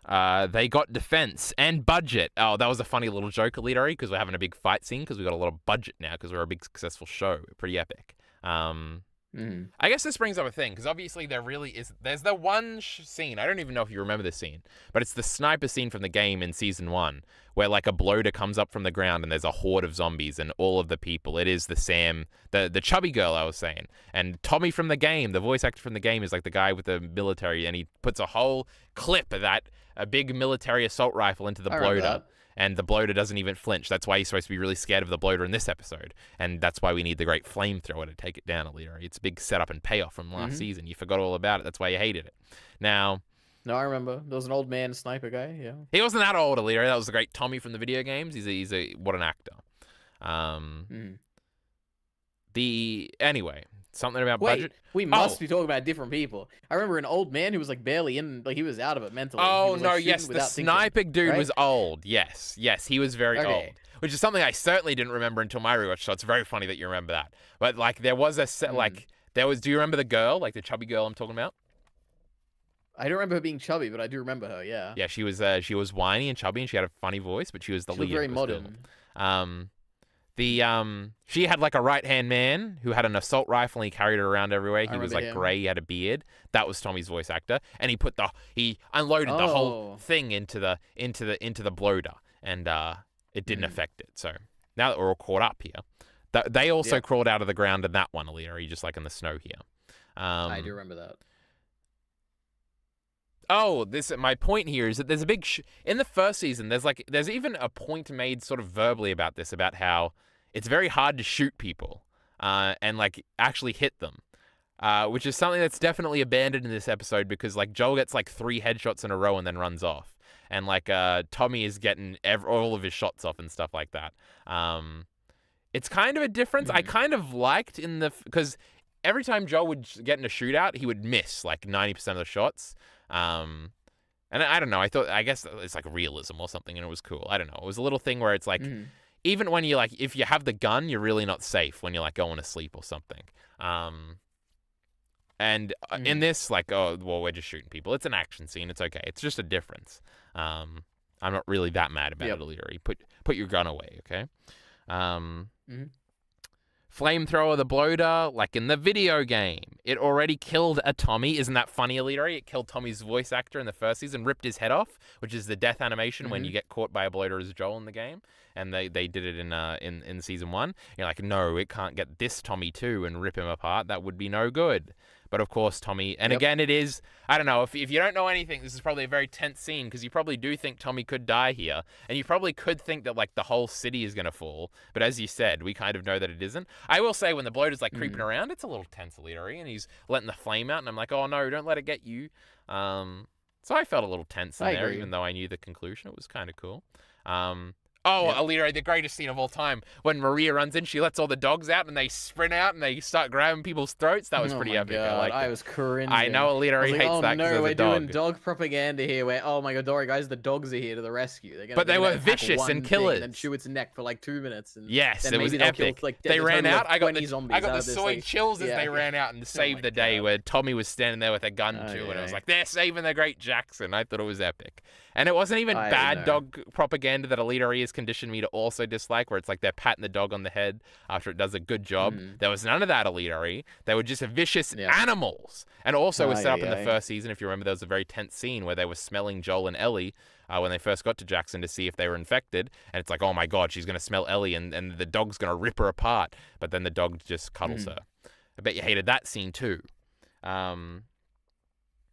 They got defense and budget. Oh, that was a funny little joke, EliteAri, because we're having a big fight scene because we got a lot of budget now because we're a big successful show. Pretty epic. I guess this brings up a thing because obviously there's the one scene. I don't even know if you remember this scene, but it's the sniper scene from the game in season 1 where like a bloater comes up from the ground and there's a horde of zombies and all of the people. It is the chubby girl I was saying, and Tommy from the game, the voice actor from the game, is like the guy with the military, and he puts a whole clip of a big military assault rifle into the bloater. And the bloater doesn't even flinch. That's why he's supposed to be really scared of the bloater in this episode. And that's why we need the great flamethrower to take it down, EliteAri. It's a big setup and payoff from last season. You forgot all about it. That's why you hated it. Now... No, I remember. There was an old man sniper guy, yeah. He wasn't that old, EliteAri. That was the great Tommy from the video games. What an actor. Anyway... Something about budget. We must be talking about different people. I remember an old man who was like barely in, like he was out of it mentally. Oh was, no, like, yes, the sniper dude was old. Yes, he was very old, which is something I certainly didn't remember until my rewatch. So it's very funny that you remember that. But like, there was Do you remember the girl, like the chubby girl I'm talking about? I don't remember her being chubby, but I do remember her. Yeah. Yeah, she was whiny and chubby, and she had a funny voice, but she was the leader. Very modern. She had like a right-hand man who had an assault rifle and he carried it around everywhere. He was like gray, he had a beard. That was Tommy's voice actor. And he unloaded the whole thing into the bloater, and it didn't affect it. So now that we're all caught up here, they also crawled out of the ground in that one, EliteAri, just like in the snow here. I do remember that. My point here is that there's a big in the first season. There's even a point made sort of verbally about this, about how it's very hard to shoot people and like actually hit them, which is something that's definitely abandoned in this episode because like Joel gets like 3 headshots in a row and then runs off, and like Tommy is getting all of his shots off and stuff like that. It's kind of a difference. I kind of liked because every time Joel would get in a shootout, he would miss like 90% of the shots. And I don't know. I guess it's like realism or something, and it was cool. I don't know. It was a little thing where it's like, even when you like, if you have the gun, you're really not safe when you're like going to sleep or something. And in this, like, oh, well, we're just shooting people. It's an action scene. It's okay. It's just a difference. I'm not really that mad about it, EliteAri. Put your gun away, okay? Flamethrower the bloater, like in the video game. It already killed a Tommy. Isn't that funny, EliteAri? It killed Tommy's voice actor in the first season, ripped his head off, which is the death animation when you get caught by a bloater as Joel in the game. And they did it in season 1. You're like, no, it can't get this Tommy too and rip him apart. That would be no good. But of course, Tommy, and again, it is, I don't know, if you don't know anything, this is probably a very tense scene because you probably do think Tommy could die here. And you probably could think that, like, the whole city is going to fall. But as you said, we kind of know that it isn't. I will say when the bloater's, like, creeping around, it's a little tense, EliteAri, and he's letting the flame out. And I'm like, oh, no, don't let it get you. So I felt a little tense in there, even though I knew the conclusion. It was kind of cool. EliteAri, the greatest scene of all time. When Maria runs in, she lets all the dogs out and they sprint out and they start grabbing people's throats. That was pretty epic. God, I was cringing. I know EliteAri hates that because we're doing dog propaganda here where, oh my god, don't worry guys, the dogs are here to the rescue. But they were vicious and killers. And chew its neck for like 2 minutes. And yes, then it was epic. They ran out. I got the soy chills as they ran out and saved the day where Tommy was standing there with a gun too. And I was like, they're saving the great Jackson. I thought it was epic. And it wasn't even bad dog propaganda that EliteAri has conditioned me to also dislike, where it's like they're patting the dog on the head after it does a good job. There was none of that, EliteAri. They were just vicious animals. And also was set up in the first season, if you remember, there was a very tense scene where they were smelling Joel and Ellie when they first got to Jackson to see if they were infected. And it's like, oh my god, she's going to smell Ellie and the dog's going to rip her apart. But then the dog just cuddles her. I bet you hated that scene too.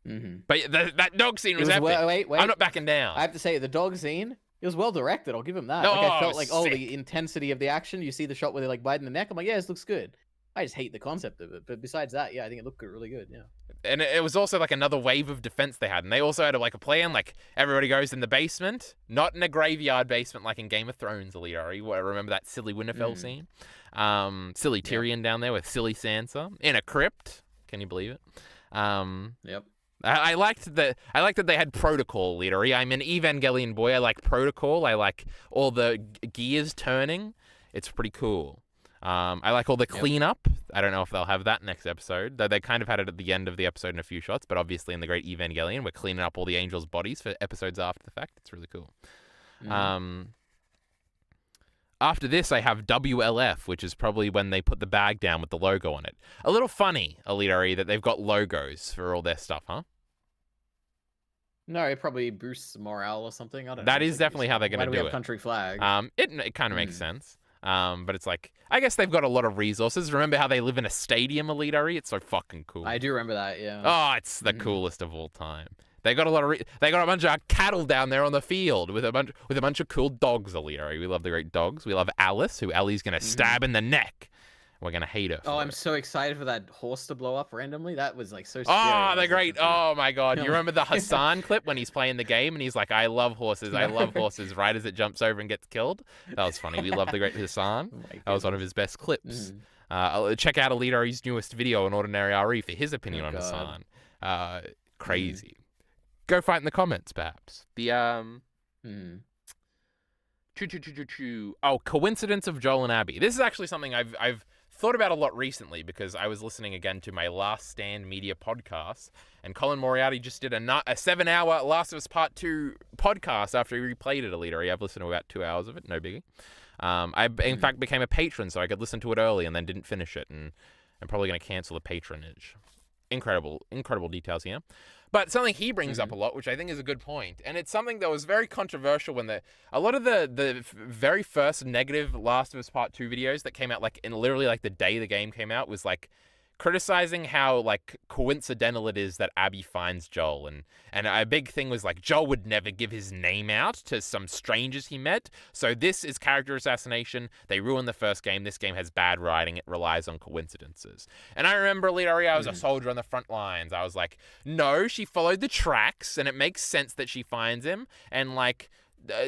But that dog scene was epic. Wait. I'm not backing down. I have to say, the dog scene, it was well directed. I'll give him that. I felt like, the intensity of the action. You see the shot where they're like biting the neck. I'm like, yeah, this looks good. I just hate the concept of it. But besides that, I think it looked really good. Yeah. And it was also like another wave of defense they had. And they also had like a plan. Like everybody goes in the basement, not in a graveyard basement like in Game of Thrones, EliteAri. Remember that silly Winterfell scene? Silly Tyrion down there with silly Sansa in a crypt. Can you believe it? I liked that they had protocol, EliteAri. I'm an Evangelion boy. I like protocol. I like all the gears turning. It's pretty cool. I like all the cleanup. I don't know if they'll have that next episode. Though they kind of had it at the end of the episode in a few shots. But obviously in the Great Evangelion, we're cleaning up all the angels' bodies for episodes after the fact. It's really cool. After this, I have WLF, which is probably when they put the bag down with the logo on it. A little funny, EliteAri, that they've got logos for all their stuff, huh? No, it probably boosts morale or something. I don't know. That is definitely how they're going to do it. Why do we have country flag? It kind of makes sense. But it's like, I guess they've got a lot of resources. Remember how they live in a stadium, EliteAri? It's so fucking cool. I do remember that, yeah. Oh, it's the coolest of all time. They got they got a bunch of cattle down there on the field with a bunch of cool dogs, EliteAri. We love the great dogs. We love Alice, who Ellie's going to stab in the neck. We're going to hate her. I'm so excited for that horse to blow up randomly. That was like so scary. Oh, they're great. Oh my god. You remember the Hassan clip when he's playing the game and he's like, I love horses. I love horses, right as it jumps over and gets killed? That was funny. We love the great Hassan. That was one of his best clips. Check out EliteAri's newest video on OrdinaryAri for his opinion on Hassan. Crazy. Go fight in the comments, perhaps. The coincidence of Joel and Abby. This is actually something I've thought about a lot recently because I was listening again to my Last Stand Media podcast, and Colin Moriarty just did a 7-hour Last of Us Part 2 podcast after he replayed it, EliteAri. I've listened to about 2 hours of it, no biggie. I, in fact, became a patron so I could listen to it early and then didn't finish it, and I'm probably going to cancel the patronage. Incredible details here. But something he brings up a lot, which I think is a good point, and it's something that was very controversial when a lot of the very first negative Last of Us Part 2 videos that came out like in literally like the day the game came out was like criticizing how like coincidental it is that Abby finds Joel, and a big thing was like Joel would never give his name out to some strangers he met, so this is character assassination. They ruined the first game. This game has bad writing. It relies on coincidences. And I remember, EliteAri, I was a soldier on the front lines. I was like, no, she followed the tracks and it makes sense that she finds him, and like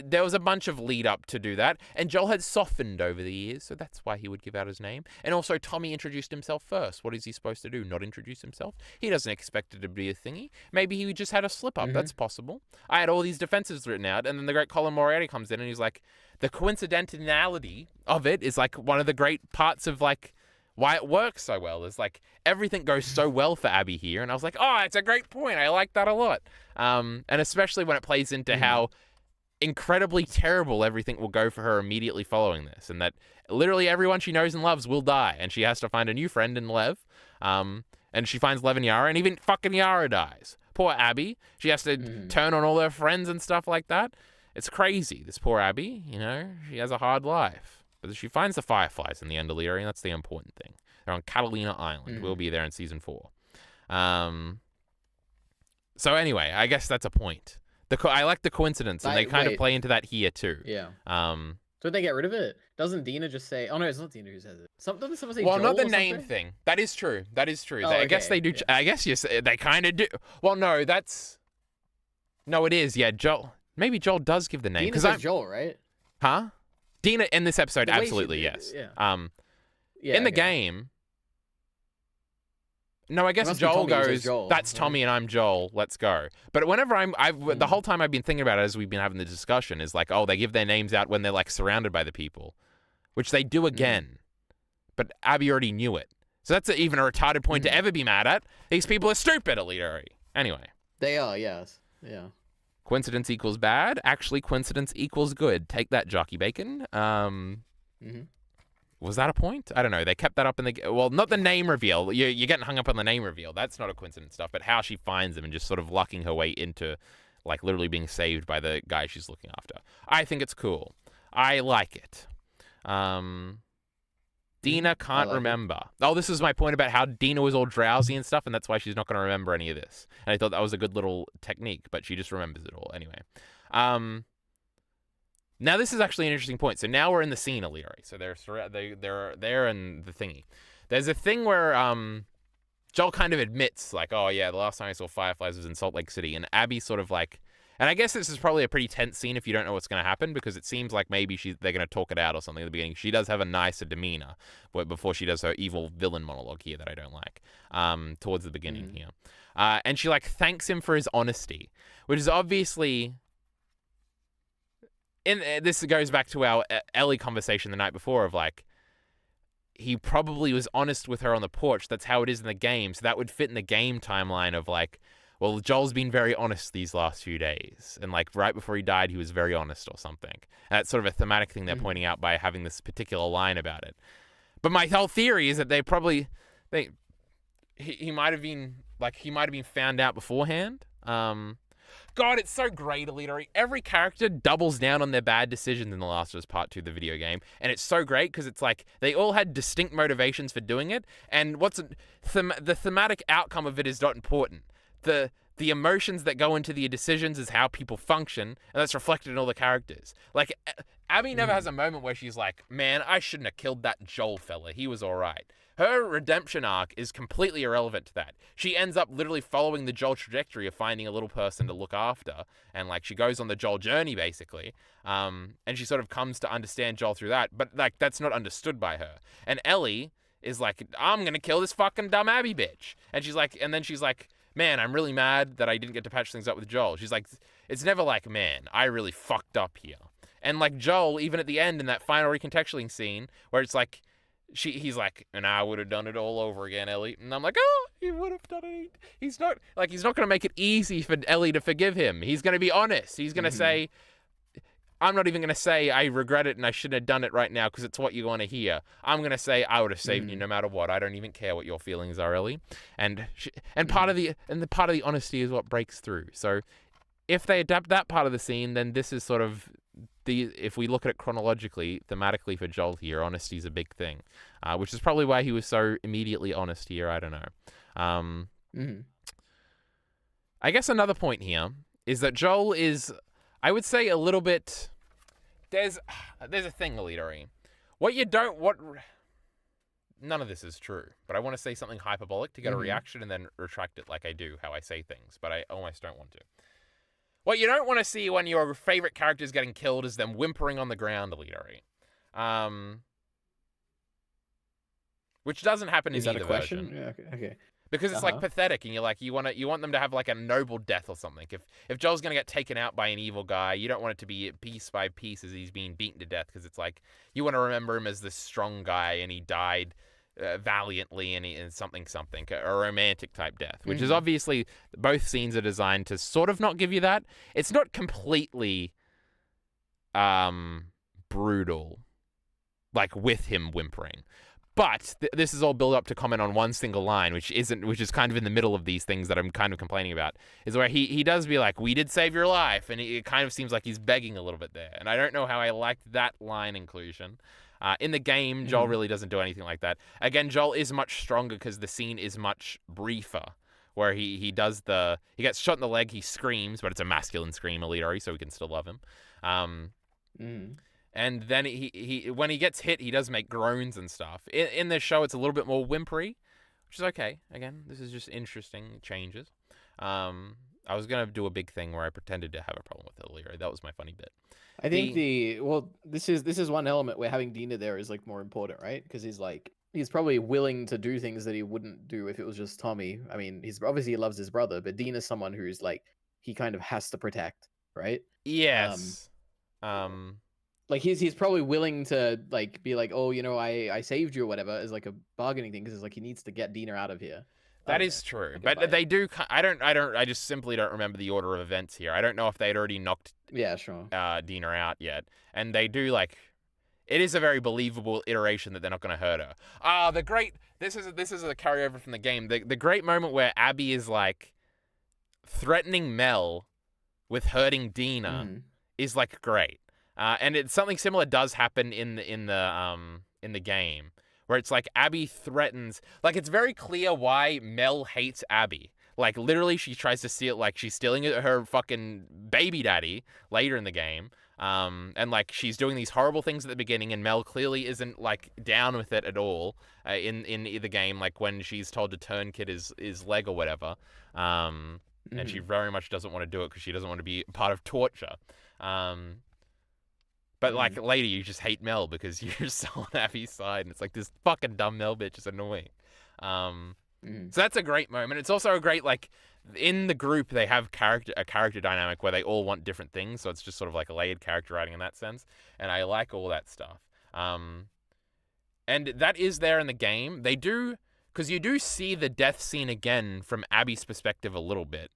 there was a bunch of lead up to do that, and Joel had softened over the years, so that's why he would give out his name. And also Tommy introduced himself first. What is he supposed to do? Not introduce himself? He doesn't expect it to be a thingy. Maybe he just had a slip up. That's possible. I had all these defenses written out, and then the great Colin Moriarty comes in and he's like, the coincidentality of it is like one of the great parts of like why it works so well is like everything goes so well for Abby here, and I was like, oh, it's a great point. I like that a lot. And especially when it plays into how incredibly terrible everything will go for her immediately following this, and that literally everyone she knows and loves will die, and she has to find a new friend in Lev. And she finds Lev and Yara, and even fucking Yara dies. Poor Abby. She has to turn on all her friends and stuff like that. It's crazy. This poor Abby, you know, she has a hard life. But she finds the Fireflies in the end of EliteAri, and that's the important thing. They're on Catalina Island. We'll be there in season 4. So anyway, I guess that's a point. I like the coincidence, and they kind of play into that here too. Yeah. So they get rid of it? Doesn't Dina just say? Oh no, it's not Dina who says it. Doesn't someone say? Well, Joel not the or name something? thing. That is true. That is true. Oh, I guess they do. Yeah. I guess they kind of do. Well, no, that's. No, it is. Yeah, Joel. Maybe Joel does give the name Dina says Joel, right? Huh? Dina in this episode, absolutely yes. Yeah. In the game. No, I guess Joel goes, that's Tommy and I'm Joel, let's go. But whenever the whole time I've been thinking about it as we've been having the discussion is like, oh, they give their names out when they're like surrounded by the people, which they do again. But Abby already knew it. So that's even a retarded point to ever be mad at. These people are stupid, EliteAri. Anyway. They are, yes. Yeah. Coincidence equals bad. Actually, coincidence equals good. Take that, Jockey Bacon. Was that a point? I don't know. They kept that up in the... Well, not the name reveal. You're getting hung up on the name reveal. That's not a coincidence stuff. But how she finds them and just sort of lucking her way into, like, literally being saved by the guy she's looking after. I think it's cool. I like it. Dina can't remember. Oh, this is my point about how Dina was all drowsy and stuff, and that's why she's not going to remember any of this. And I thought that was a good little technique, but she just remembers it all anyway. Now, this is actually an interesting point. So now we're in the scene, EliteAri. So they're there in the thingy. There's a thing where Joel kind of admits, like, oh, yeah, the last time I saw Fireflies was in Salt Lake City. And Abby sort of like... And I guess this is probably a pretty tense scene if you don't know what's going to happen, because it seems like maybe they're going to talk it out or something at the beginning. She does have a nicer demeanor before she does her evil villain monologue here that I don't like, towards the beginning here. And she, like, thanks him for his honesty, which is obviously... This goes back to our Ellie conversation the night before of, like, he probably was honest with her on the porch. That's how it is in the game. So that would fit in the game timeline of, like, well, Joel's been very honest these last few days. And, like, right before he died, he was very honest or something. And that's sort of a thematic thing they're pointing out by having this particular line about it. But my whole theory is that he might have been, like, found out beforehand. God, it's so great, EliteAri. Every character doubles down on their bad decisions in The Last of Us Part 2, the video game. And it's so great because it's like they all had distinct motivations for doing it. And the thematic outcome of it is not important. The emotions that go into the decisions is how people function, and that's reflected in all the characters. Like, Abby never has a moment where she's like, man, I shouldn't have killed that Joel fella. He was all right. Her redemption arc is completely irrelevant to that. She ends up literally following the Joel trajectory of finding a little person to look after, and, like, she goes on the Joel journey, basically, and she sort of comes to understand Joel through that, but, like, that's not understood by her. And Ellie is like, I'm gonna kill this fucking dumb Abby bitch. And she's like, man, I'm really mad that I didn't get to patch things up with Joel. She's like, it's never like, man, I really fucked up here. And, like, Joel, even at the end in that final recontextualing scene, where it's like, he's like, and I would have done it all over again, Ellie. And I'm like, oh, he would have done it. He's not going to make it easy for Ellie to forgive him. He's going to be honest. He's going to say, I'm not even going to say I regret it and I shouldn't have done it right now because it's what you want to hear. I'm going to say I would have saved you no matter what. I don't even care what your feelings are, Ellie. And part of the honesty is what breaks through. So if they adapt that part of the scene, then this is sort of if we look at it chronologically, thematically for Joel here, honesty is a big thing, which is probably why he was so immediately honest here. I don't know. I guess another point here is that Joel is, I would say, a little bit. There's a thing, EliteAri. None of this is true, but I want to say something hyperbolic to get a reaction and then retract it like I do how I say things, but I almost don't want to. What you don't want to see when your favorite character is getting killed is them whimpering on the ground, EliteAri. Which doesn't happen in either version. Yeah, okay. Because it's like pathetic, and you want them to have like a noble death or something. If Joel's gonna get taken out by an evil guy, you don't want it to be piece by piece as he's being beaten to death, because it's like you want to remember him as this strong guy, and he died valiantly in something, a romantic type death, which is Mhm. obviously both scenes are designed to sort of not give you that. It's not completely brutal, like with him whimpering. But this is all built up to comment on one single line, which is kind of in the middle of these things that I'm kind of complaining about, is where he does be like, "We did save your life," and it kind of seems like he's begging a little bit there. And I don't know how I liked that line inclusion. In the game, Joel really doesn't do anything like that. Again, Joel is much stronger because the scene is much briefer, where he gets shot in the leg, he screams, but it's a masculine scream, EliteAri, so we can still love him. And then he when he gets hit, he does make groans and stuff. In this show, it's a little bit more whimpery, which is okay. Again, this is just interesting changes. I was gonna do a big thing where I pretended to have a problem with EliteAri. That was my funny bit. I think this is one element where having Dina there is like more important, right? Because he's probably willing to do things that he wouldn't do if it was just Tommy. I mean, he's obviously he loves his brother, but Dina's someone who's like he kind of has to protect, right? Yes. Like he's probably willing to like be like, oh, I saved you or whatever, as like a bargaining thing, because it's like he needs to get Dina out of here. That is true, but they do. I just simply don't remember the order of events here. I don't know if they'd already knocked Dina out yet, and they do like. It is a very believable iteration that they're not going to hurt her. This is a carryover from the game. The great moment where Abby is like threatening Mel with hurting Dina is like great. And it's something similar does happen in the game, where it's like Abby threatens, like it's very clear why Mel hates Abby. Like literally, she tries to steal, like she's stealing her fucking baby daddy later in the game. And like she's doing these horrible things at the beginning, and Mel clearly isn't like down with it at all. In the game, like when she's told to turn Kid his leg or whatever. And she very much doesn't want to do it because she doesn't want to be part of torture. But like later, you just hate Mel because you're so on Abby's side, and it's like this fucking dumb Mel bitch is annoying. So that's a great moment. It's also a great like in the group they have a character dynamic where they all want different things, so it's just sort of like a layered character writing in that sense, and I like all that stuff. And that is there in the game. They do because you do see the death scene again from Abby's perspective a little bit.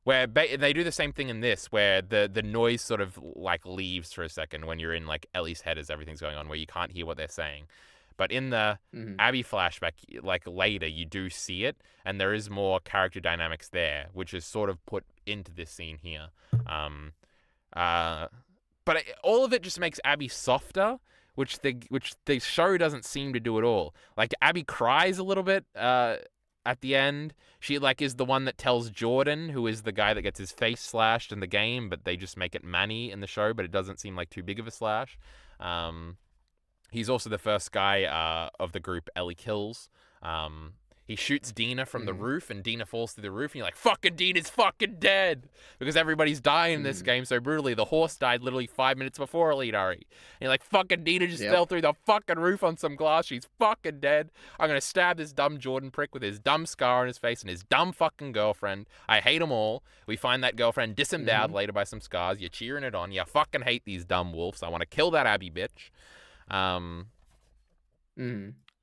Where they do the same thing in this, where the noise sort of like leaves for a second when you're in like Ellie's head as everything's going on, where you can't hear what they're saying. But in the Abby flashback, like later, you do see it, and there is more character dynamics there, which is sort of put into this scene here. But all of it just makes Abby softer, which the show doesn't seem to do at all. Like Abby cries a little bit at the end. She like is the one that tells Jordan, who is the guy that gets his face slashed in the game, but they just make it Manny in the show, but it doesn't seem like too big of a slash. He's also the first guy of the group Ellie kills. He shoots Dina from the roof, and Dina falls through the roof, and you're like, fucking Dina's fucking dead! Because everybody's dying in this game so brutally. The horse died literally 5 minutes before EliteAri. And you're like, fucking Dina just fell through the fucking roof on some glass. She's fucking dead. I'm gonna stab this dumb Jordan prick with his dumb scar on his face and his dumb fucking girlfriend. I hate them all. We find that girlfriend disemboweled later by some scars. You're cheering it on. You fucking hate these dumb wolves. I want to kill that Abby bitch.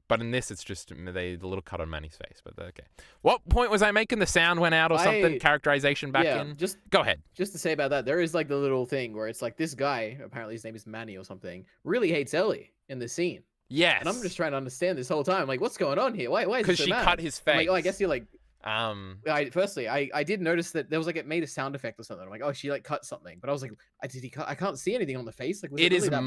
But in this, it's just the little cut on Manny's face. But okay. What point was I making? The sound went out or something? Characterization back in? Go ahead. Just to say about that, there is like the little thing where it's like this guy, apparently his name is Manny or something, really hates Ellie in the scene. Yes. And I'm just trying to understand this whole time. Like, what's going on here? Why is he so mad? Because she cut his face. I'm like, oh, I guess you're like... I did notice that there was like it made a sound effect or something. I'm like, oh, she like cut something, but I was like, did he cut? I can't see anything on the face. Like, was it really is that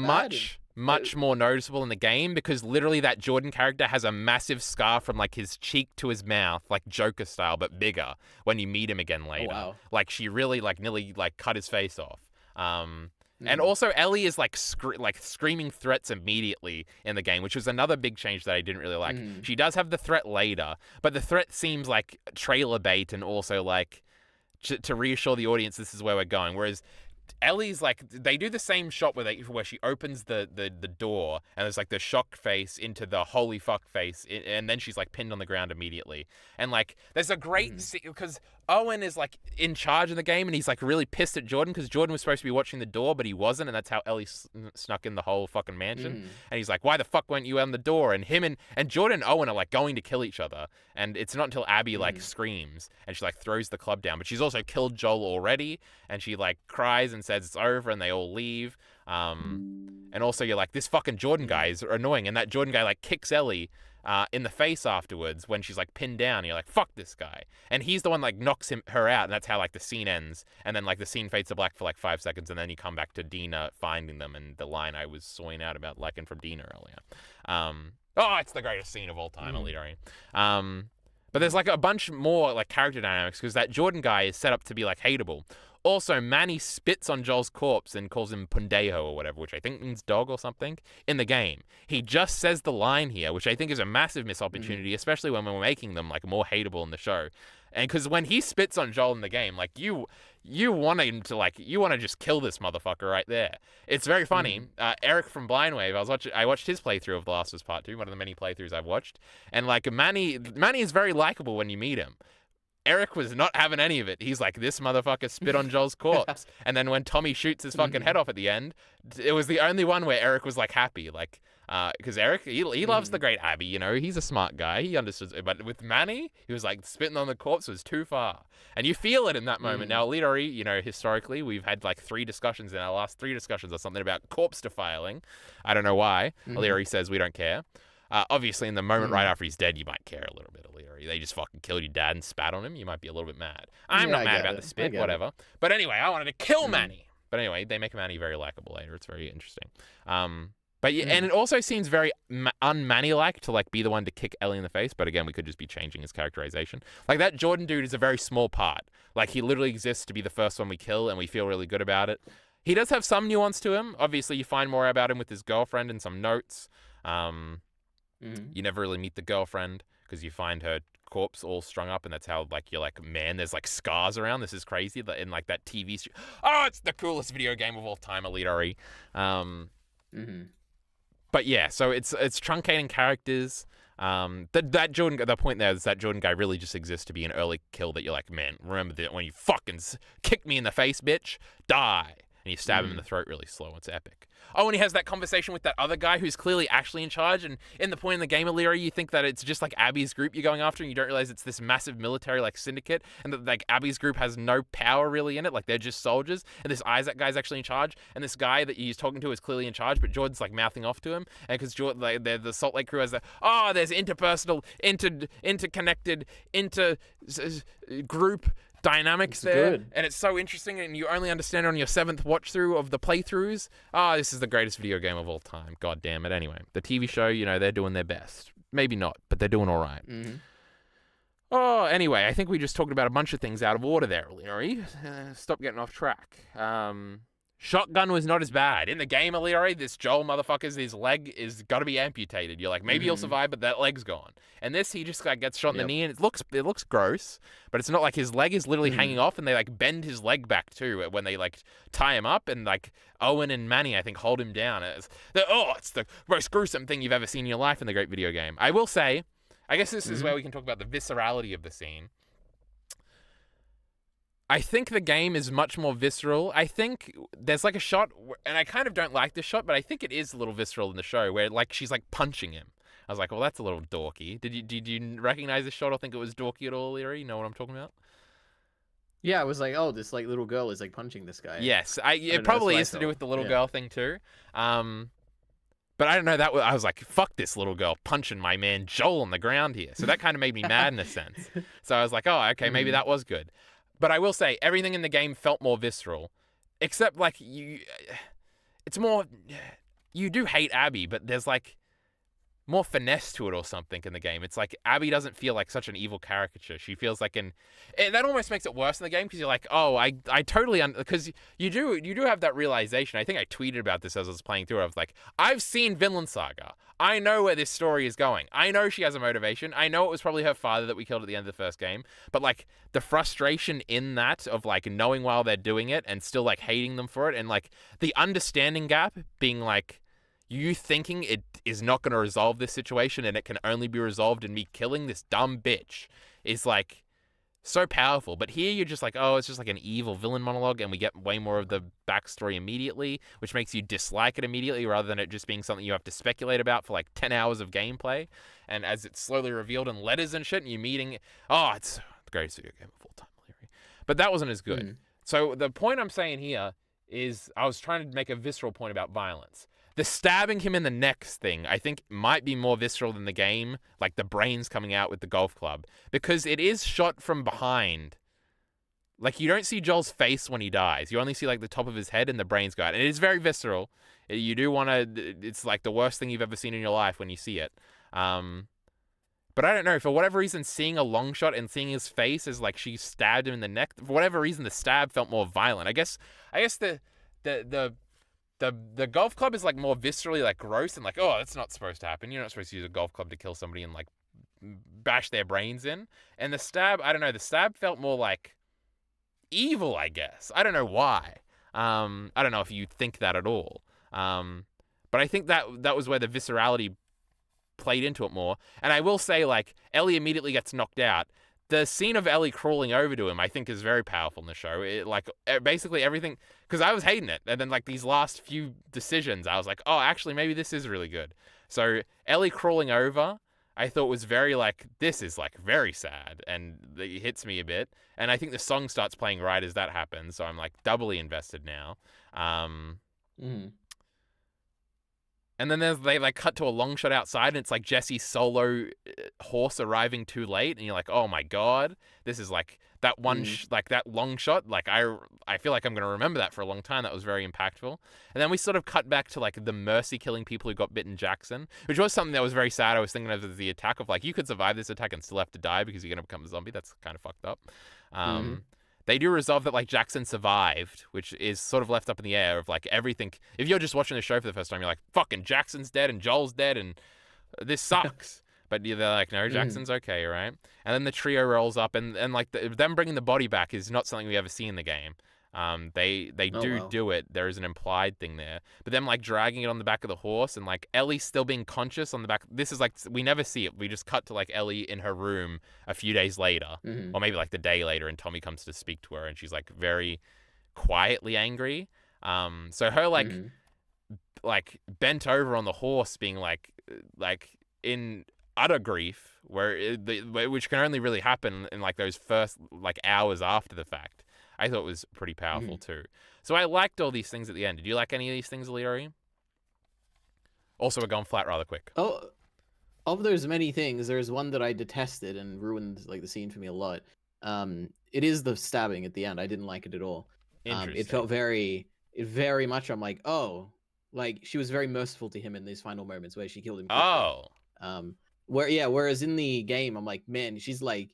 much more noticeable in the game because literally that Jordan character has a massive scar from like his cheek to his mouth, like Joker style, but bigger when you meet him again later. Oh, wow. Like she really like nearly like cut his face off. And also Ellie is like screaming threats immediately in the game, which was another big change that I didn't really like. She does have the threat later, but the threat seems like trailer bait and also like to reassure the audience this is where we're going. Whereas Ellie's like they do the same shot where she opens the door and there's like the shock face into the holy fuck face, and then she's like pinned on the ground immediately. And like there's a great scene because Owen is like in charge of the game, and he's like really pissed at Jordan because Jordan was supposed to be watching the door, but he wasn't, and that's how Ellie snuck in the whole fucking mansion. And he's like, "Why the fuck weren't you on the door?" And him and Jordan and Owen are like going to kill each other, and it's not until Abby like screams and she like throws the club down, but she's also killed Joel already, and she like cries and says it's over, and they all leave. And also you're like, this fucking Jordan guy is annoying, and that Jordan guy like kicks Ellie in the face afterwards when she's like pinned down. You're like, fuck this guy, and he's the one like knocks her out, and that's how like the scene ends, and then like the scene fades to black for like 5 seconds, and then you come back to Dina finding them, and the line I was sawing out about liking from Dina earlier. Oh, it's the greatest scene of all time, EliteAri. But there's like a bunch more like character dynamics because that Jordan guy is set up to be like hateable. Also, Manny spits on Joel's corpse and calls him Pundejo or whatever, which I think means dog or something, in the game. He just says the line here, which I think is a massive missed opportunity, especially when we're making them like more hateable in the show. And because when he spits on Joel in the game, like you want him to like, you want to just kill this motherfucker right there. It's very funny. Eric from Blindwave, I watched his playthrough of The Last of Us Part 2, one of the many playthroughs I've watched. And like Manny is very likable when you meet him. Eric was not having any of it. He's like, this motherfucker spit on Joel's corpse. And then when Tommy shoots his fucking head off at the end, it was the only one where Eric was like happy. Like, because Eric, he loves the great Abby, you know, he's a smart guy. He understood it. But with Manny, he was like, spitting on the corpse was too far. And you feel it in that moment. Now, EliteAri, you know, historically, we've had like 3 discussions in our last 3 discussions or something about corpse defiling. I don't know why. EliteAri says we don't care. Obviously, in the moment right after he's dead, you might care a little bit, EliteAri. They just fucking killed your dad and spat on him. You might be a little bit mad. I'm not mad about the spit, whatever. But anyway, I wanted to kill Manny. But anyway, they make Manny very likable later. It's very interesting. But yeah, and it also seems very un-Manny-like to like be the one to kick Ellie in the face. But again, we could just be changing his characterization. Like that Jordan dude is a very small part. Like he literally exists to be the first one we kill, and we feel really good about it. He does have some nuance to him. Obviously, you find more about him with his girlfriend and some notes. You never really meet the girlfriend because you find her corpse all strung up, and that's how like you're like, man, there's like scars around. This is crazy. In like that TV. Oh, it's the coolest video game of all time, EliteAri. But yeah, so it's truncating characters. That Jordan, the point there is that Jordan guy really just exists to be an early kill that you're like, man, remember that when you fucking kick me in the face, bitch, die. And you stab him in the throat really slow. It's epic. Oh, and he has that conversation with that other guy who's clearly actually in charge. And in the point in the game, EliteAri, you think that it's just like Abby's group you're going after, and you don't realize it's this massive military like syndicate, and that like Abby's group has no power really in it. Like they're just soldiers. And this Isaac guy's actually in charge, and this guy that he's talking to is clearly in charge, but Jordan's like mouthing off to him. And because Jordan, like, the Salt Lake crew has there's interpersonal, interconnected, group dynamics there, and it's so interesting, and you only understand it on your 7th watch through of the playthroughs. This is the greatest video game of all time. God damn it. Anyway, the TV show, you know, they're doing their best. Maybe not, but they're doing all right. Anyway, I think we just talked about a bunch of things out of order there, EliteAri. Stop getting off track. Shotgun was not as bad. In the game, EliteAri, this Joel motherfucker's, his leg is got to be amputated. You're like, maybe he'll survive, but that leg's gone. And this, he just like gets shot in the knee, and it looks gross, but it's not like his leg is literally hanging off, and they like bend his leg back too when they like tie him up, and like Owen and Manny, I think, hold him down. It's the most gruesome thing you've ever seen in your life in the great video game. I will say, I guess this is where we can talk about the viscerality of the scene. I think the game is much more visceral. I think there's like a shot, and I kind of don't like this shot, but I think it is a little visceral in the show where like she's like punching him. I was like, well, that's a little dorky. Did you recognize this shot or think it was dorky at all, EliteAri? You know what I'm talking about? Yeah, I was like, oh, this like little girl is like punching this guy. Yes, it probably is to do with the little girl thing too. But I don't know, I was like, fuck this little girl punching my man Joel on the ground here. So that kind of made me mad in a sense. So I was like, oh, okay, maybe that was good. But I will say, everything in the game felt more visceral. Except, like, it's more, you do hate Abby, but there's, like, more finesse to it or something in the game. It's like Abby doesn't feel like such an evil caricature. She feels like that almost makes it worse in the game because you're like, oh, I totally, because you do have that realization. I think I tweeted about this as I was playing through it. I was like, I've seen Vinland Saga. I know where this story is going. I know she has a motivation. I know it was probably her father that we killed at the end of the first game. But like the frustration in that of like knowing while they're doing it and still like hating them for it, and like the understanding gap being like, you thinking it is not going to resolve this situation and it can only be resolved in me killing this dumb bitch is like, so powerful. But here you're just like, oh, it's just like an evil villain monologue, and we get way more of the backstory immediately, which makes you dislike it immediately rather than it just being something you have to speculate about for like 10 hours of gameplay. And as it's slowly revealed in letters and shit, and you're meeting, oh, it's the greatest video game of all time, Larry. But that wasn't as good. So the point I'm saying here is I was trying to make a visceral point about violence. The stabbing him in the neck thing, I think, might be more visceral than the game, like the brains coming out with the golf club, because it is shot from behind. Like, you don't see Joel's face when he dies. You only see, like, the top of his head and the brains go out. And it is very visceral. You do want to... It's, like, the worst thing you've ever seen in your life when you see it. But I don't know. For whatever reason, seeing a long shot and seeing his face as, like, she stabbed him in the neck, for whatever reason, the stab felt more violent. I guess the golf club is like more viscerally like gross and like, oh, that's not supposed to happen. You're not supposed to use a golf club to kill somebody and like bash their brains in. And the stab, I don't know, the stab felt more like evil, I guess. I don't know why. I don't know if you think that at all. But I think that was where the viscerality played into it more. And I will say, like, Ellie immediately gets knocked out. The scene of Ellie crawling over to him, I think, is very powerful in the show. It, like, basically everything... Because I was hating it. And then, like, these last few decisions, I was like, oh, actually, maybe this is really good. So, Ellie crawling over, I thought was very, like, this is, like, very sad. And it hits me a bit. And I think the song starts playing right as that happens. So I'm, like, doubly invested now. And then they like cut to a long shot outside, and it's like Jesse's solo horse arriving too late, and you're like, oh my god, this is like that one like that long shot. Like I feel like I'm gonna remember that for a long time. That was very impactful. And then we sort of cut back to like the mercy killing people who got bitten Jackson, which was something that was very sad. I was thinking of the attack of like, you could survive this attack and still have to die because you're gonna become a zombie. That's kind of fucked up. They do resolve that, like, Jackson survived, which is sort of left up in the air of, like, everything. If you're just watching the show for the first time, you're like, fucking Jackson's dead and Joel's dead and this sucks. But they're like, no, Jackson's okay, right? And then the trio rolls up and like, them bringing the body back is not something we ever see in the game. They do it. There is an implied thing there. But them, like, dragging it on the back of the horse and, like, Ellie still being conscious on the back. This is, like, we never see it. We just cut to, like, Ellie in her room a few days later. Or maybe, like, the day later, and Tommy comes to speak to her, and she's, like, very quietly angry. So her, like, bent over on the horse being, like in utter grief, which can only really happen in, like, those first, like, hours after the fact. I thought it was pretty powerful too. So I liked all these things at the end. Did you like any of these things, EliteAri? Also, we're going flat rather quick. Oh, of those many things, there's one that I detested and ruined like the scene for me a lot. It is the stabbing at the end. I didn't like it at all. It felt very much. I'm like, oh, like she was very merciful to him in these final moments where she killed him quickly. Whereas in the game, I'm like, man, she's like,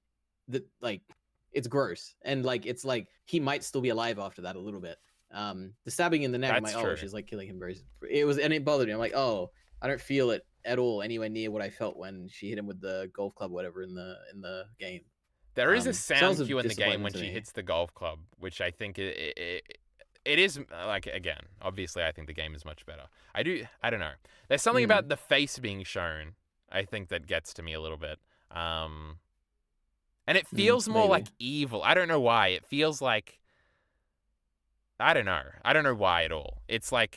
it's gross, and like it's like he might still be alive after that a little bit. The stabbing in the neck, I'm like, oh, she's like killing him very. It bothered me. I'm like, oh, I don't feel it at all anywhere near what I felt when she hit him with the golf club, whatever, in the game. There is a sound cue in the game when she hits the golf club, which I think it is, like, again, obviously I think the game is much better. I don't know. There's something about the face being shown, I think, that gets to me a little bit. And it feels more like evil. I don't know why. It feels like, I don't know. I don't know why at all. It's still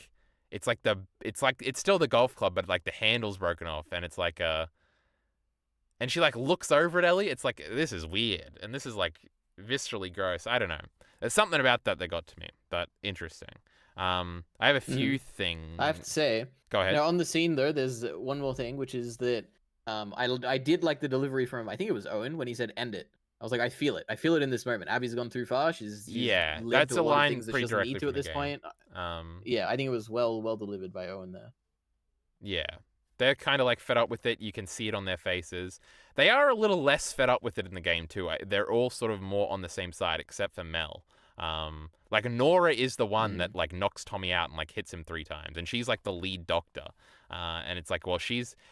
the golf club, but like the handle's broken off, and it's like and she like looks over at Ellie. It's like, this is weird, and this is like viscerally gross. I don't know. There's something about that got to me, but interesting. I have a few things. I have to say, go ahead. Now on the scene though, there's one more thing, which is that I did like the delivery from, I think it was Owen, when he said end it. I was like, I feel it in this moment. Abby's gone too far. She's that's a line pretty directly directly to at this point. Yeah, I think it was well delivered by Owen there. Yeah, they're kind of like fed up with it. You can see it on their faces. They are a little less fed up with it in the game too. They're all sort of more on the same side, except for Mel. Like Nora is the one that like knocks Tommy out and like hits him 3 times, and she's like the lead doctor. And it's like, well,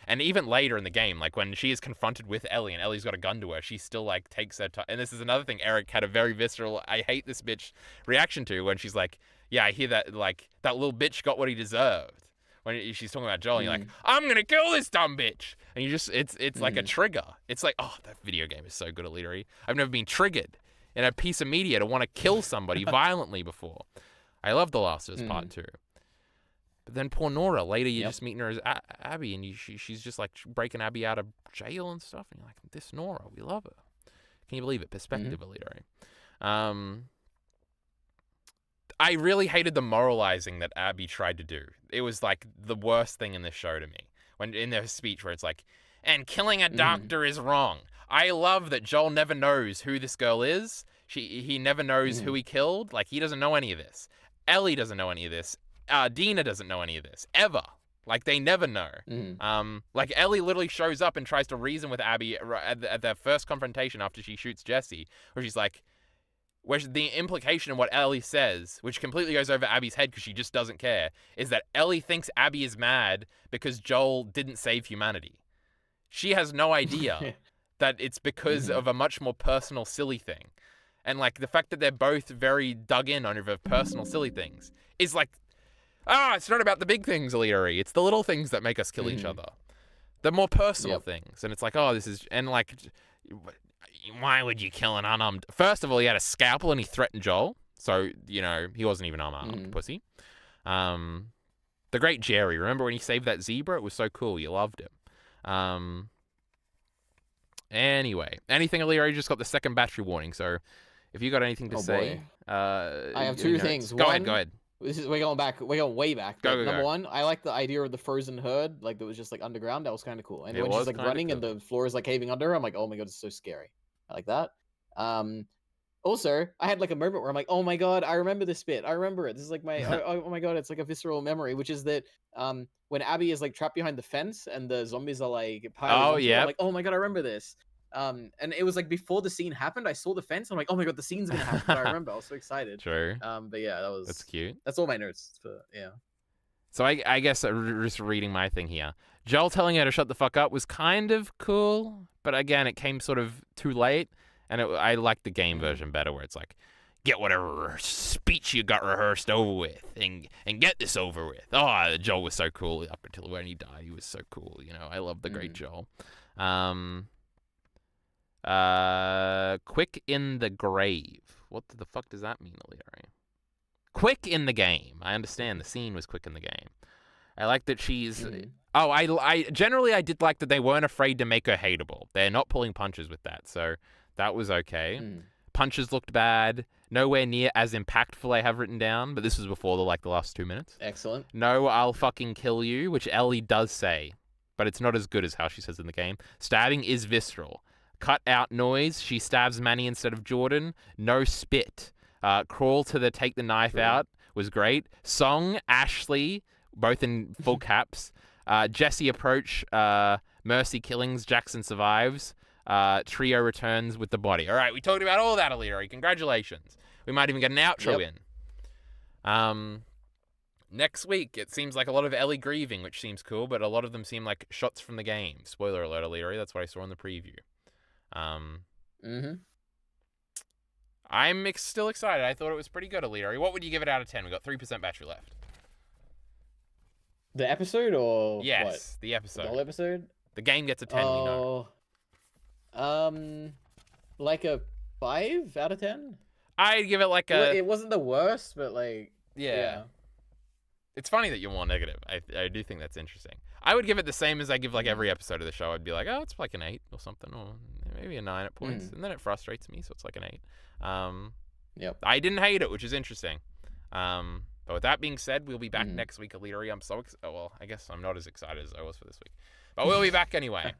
and even later in the game, like when she is confronted with Ellie and Ellie's got a gun to her, she still like takes her time. And this is another thing Eric had a very visceral, I hate this bitch reaction to, when she's like, yeah, I hear that, like that little bitch got what he deserved. when she's talking about Joel, and you're like, Mm. I'm gonna kill this dumb bitch, and you just it's like a Mm. trigger. It's like, oh, that video game is so good, EliteAri. I've never been triggered in a piece of media to want to kill somebody violently before. I love The Last of Us Part 2. But then poor Nora, later you're just meeting her as Abby, and she's just like breaking Abby out of jail and stuff, and you're like, this Nora, we love her. Can you believe it? Perspective, EliteAri. I really hated the moralizing that Abby tried to do. It was like the worst thing in this show to me. When in their speech where it's like, and killing a doctor is wrong. I love that Joel never knows who this girl is. He never knows who he killed. Like, he doesn't know any of this. Ellie doesn't know any of this. Dina doesn't know any of this. Ever. Like, they never know. Like, Ellie literally shows up and tries to reason with Abby at their first confrontation after she shoots Jesse, where she's like, where's the implication of what Ellie says, which completely goes over Abby's head because she just doesn't care, is that Ellie thinks Abby is mad because Joel didn't save humanity. She has no idea that it's because of a much more personal, silly thing. And, like, the fact that they're both very dug in on over personal, silly things is like, it's not about the big things, EliteAri. It's the little things that make us kill each other. The more personal things. And it's like, this is... And, like, why would you kill an unarmed... First of all, he had a scalpel and he threatened Joel. So, you know, he wasn't even unarmed, pussy. The great Jerry. Remember when he saved that zebra? It was so cool. You loved him. Anyway. Anything, EliteAri? Just got the second battery warning. So, if you got anything to say... I have two things. Go ahead. We're going way back. Go. Number one, I like the idea of the frozen herd, like that was just like underground. That was kind of cool. And when she's like running and the floor is like caving under her, I'm like, oh my god, it's so scary. I like that. Also, I had like a moment where I'm like, oh my god, I remember this bit. I remember it. This is like my oh my god, it's like a visceral memory, which is that when Abby is like trapped behind the fence and the zombies are like piling I'm like, oh my god, I remember this. And it was like before the scene happened, I saw the fence. I'm like, oh my god, the scene's gonna happen. But I remember, I was so excited. True. But yeah, that's cute. That's all my notes. Yeah. So I guess just reading my thing here. Joel telling her to shut the fuck up was kind of cool, but again, it came sort of too late. And I like the game version better, where it's like, get whatever speech you got rehearsed over with, and get this over with. Oh, Joel was so cool up until when he died. He was so cool. You know, I love the great Joel. Quick in the grave. What the fuck does that mean, EliteAri? Quick in the game. I understand the scene was quick in the game. I like that she's... I generally I did like that they weren't afraid to make her hateable. They're not pulling punches with that, so that was okay. Punches looked bad. Nowhere near as impactful, I have written down, but this was before the last 2 minutes. Excellent. No, I'll fucking kill you, which Ellie does say, but it's not as good as how she says in the game. Stabbing is visceral. Cut out noise. She stabs Manny instead of Jordan. No spit. Crawl to the take the knife out was great. Song, Ashley, both in full caps. Jesse approach. Mercy killings. Jackson survives. Trio returns with the body. All right, we talked about all that, EliteAri. Congratulations. We might even get an outro in. Next week, it seems like a lot of Ellie grieving, which seems cool, but a lot of them seem like shots from the game. Spoiler alert, EliteAri. That's what I saw in the preview. I'm still excited. I thought it was pretty good, EliteAri. What would you give it out of 10? We got 3% battery left. The episode or yes, what? The episode. The whole episode? The game gets a 10, we know. Like a 5 out of 10? I'd give it like a... It wasn't the worst, but like... Yeah. It's funny that you're more negative. I do think that's interesting. I would give it the same as I give like every episode of the show. I'd be like, it's like an 8 or something, or maybe a 9 at points, and then it frustrates me, so it's like an 8. I didn't hate it, which is interesting. But with that being said, we'll be back next week, EliteAri. I'm so excited. Well, I guess I'm not as excited as I was for this week, but we'll be back anyway.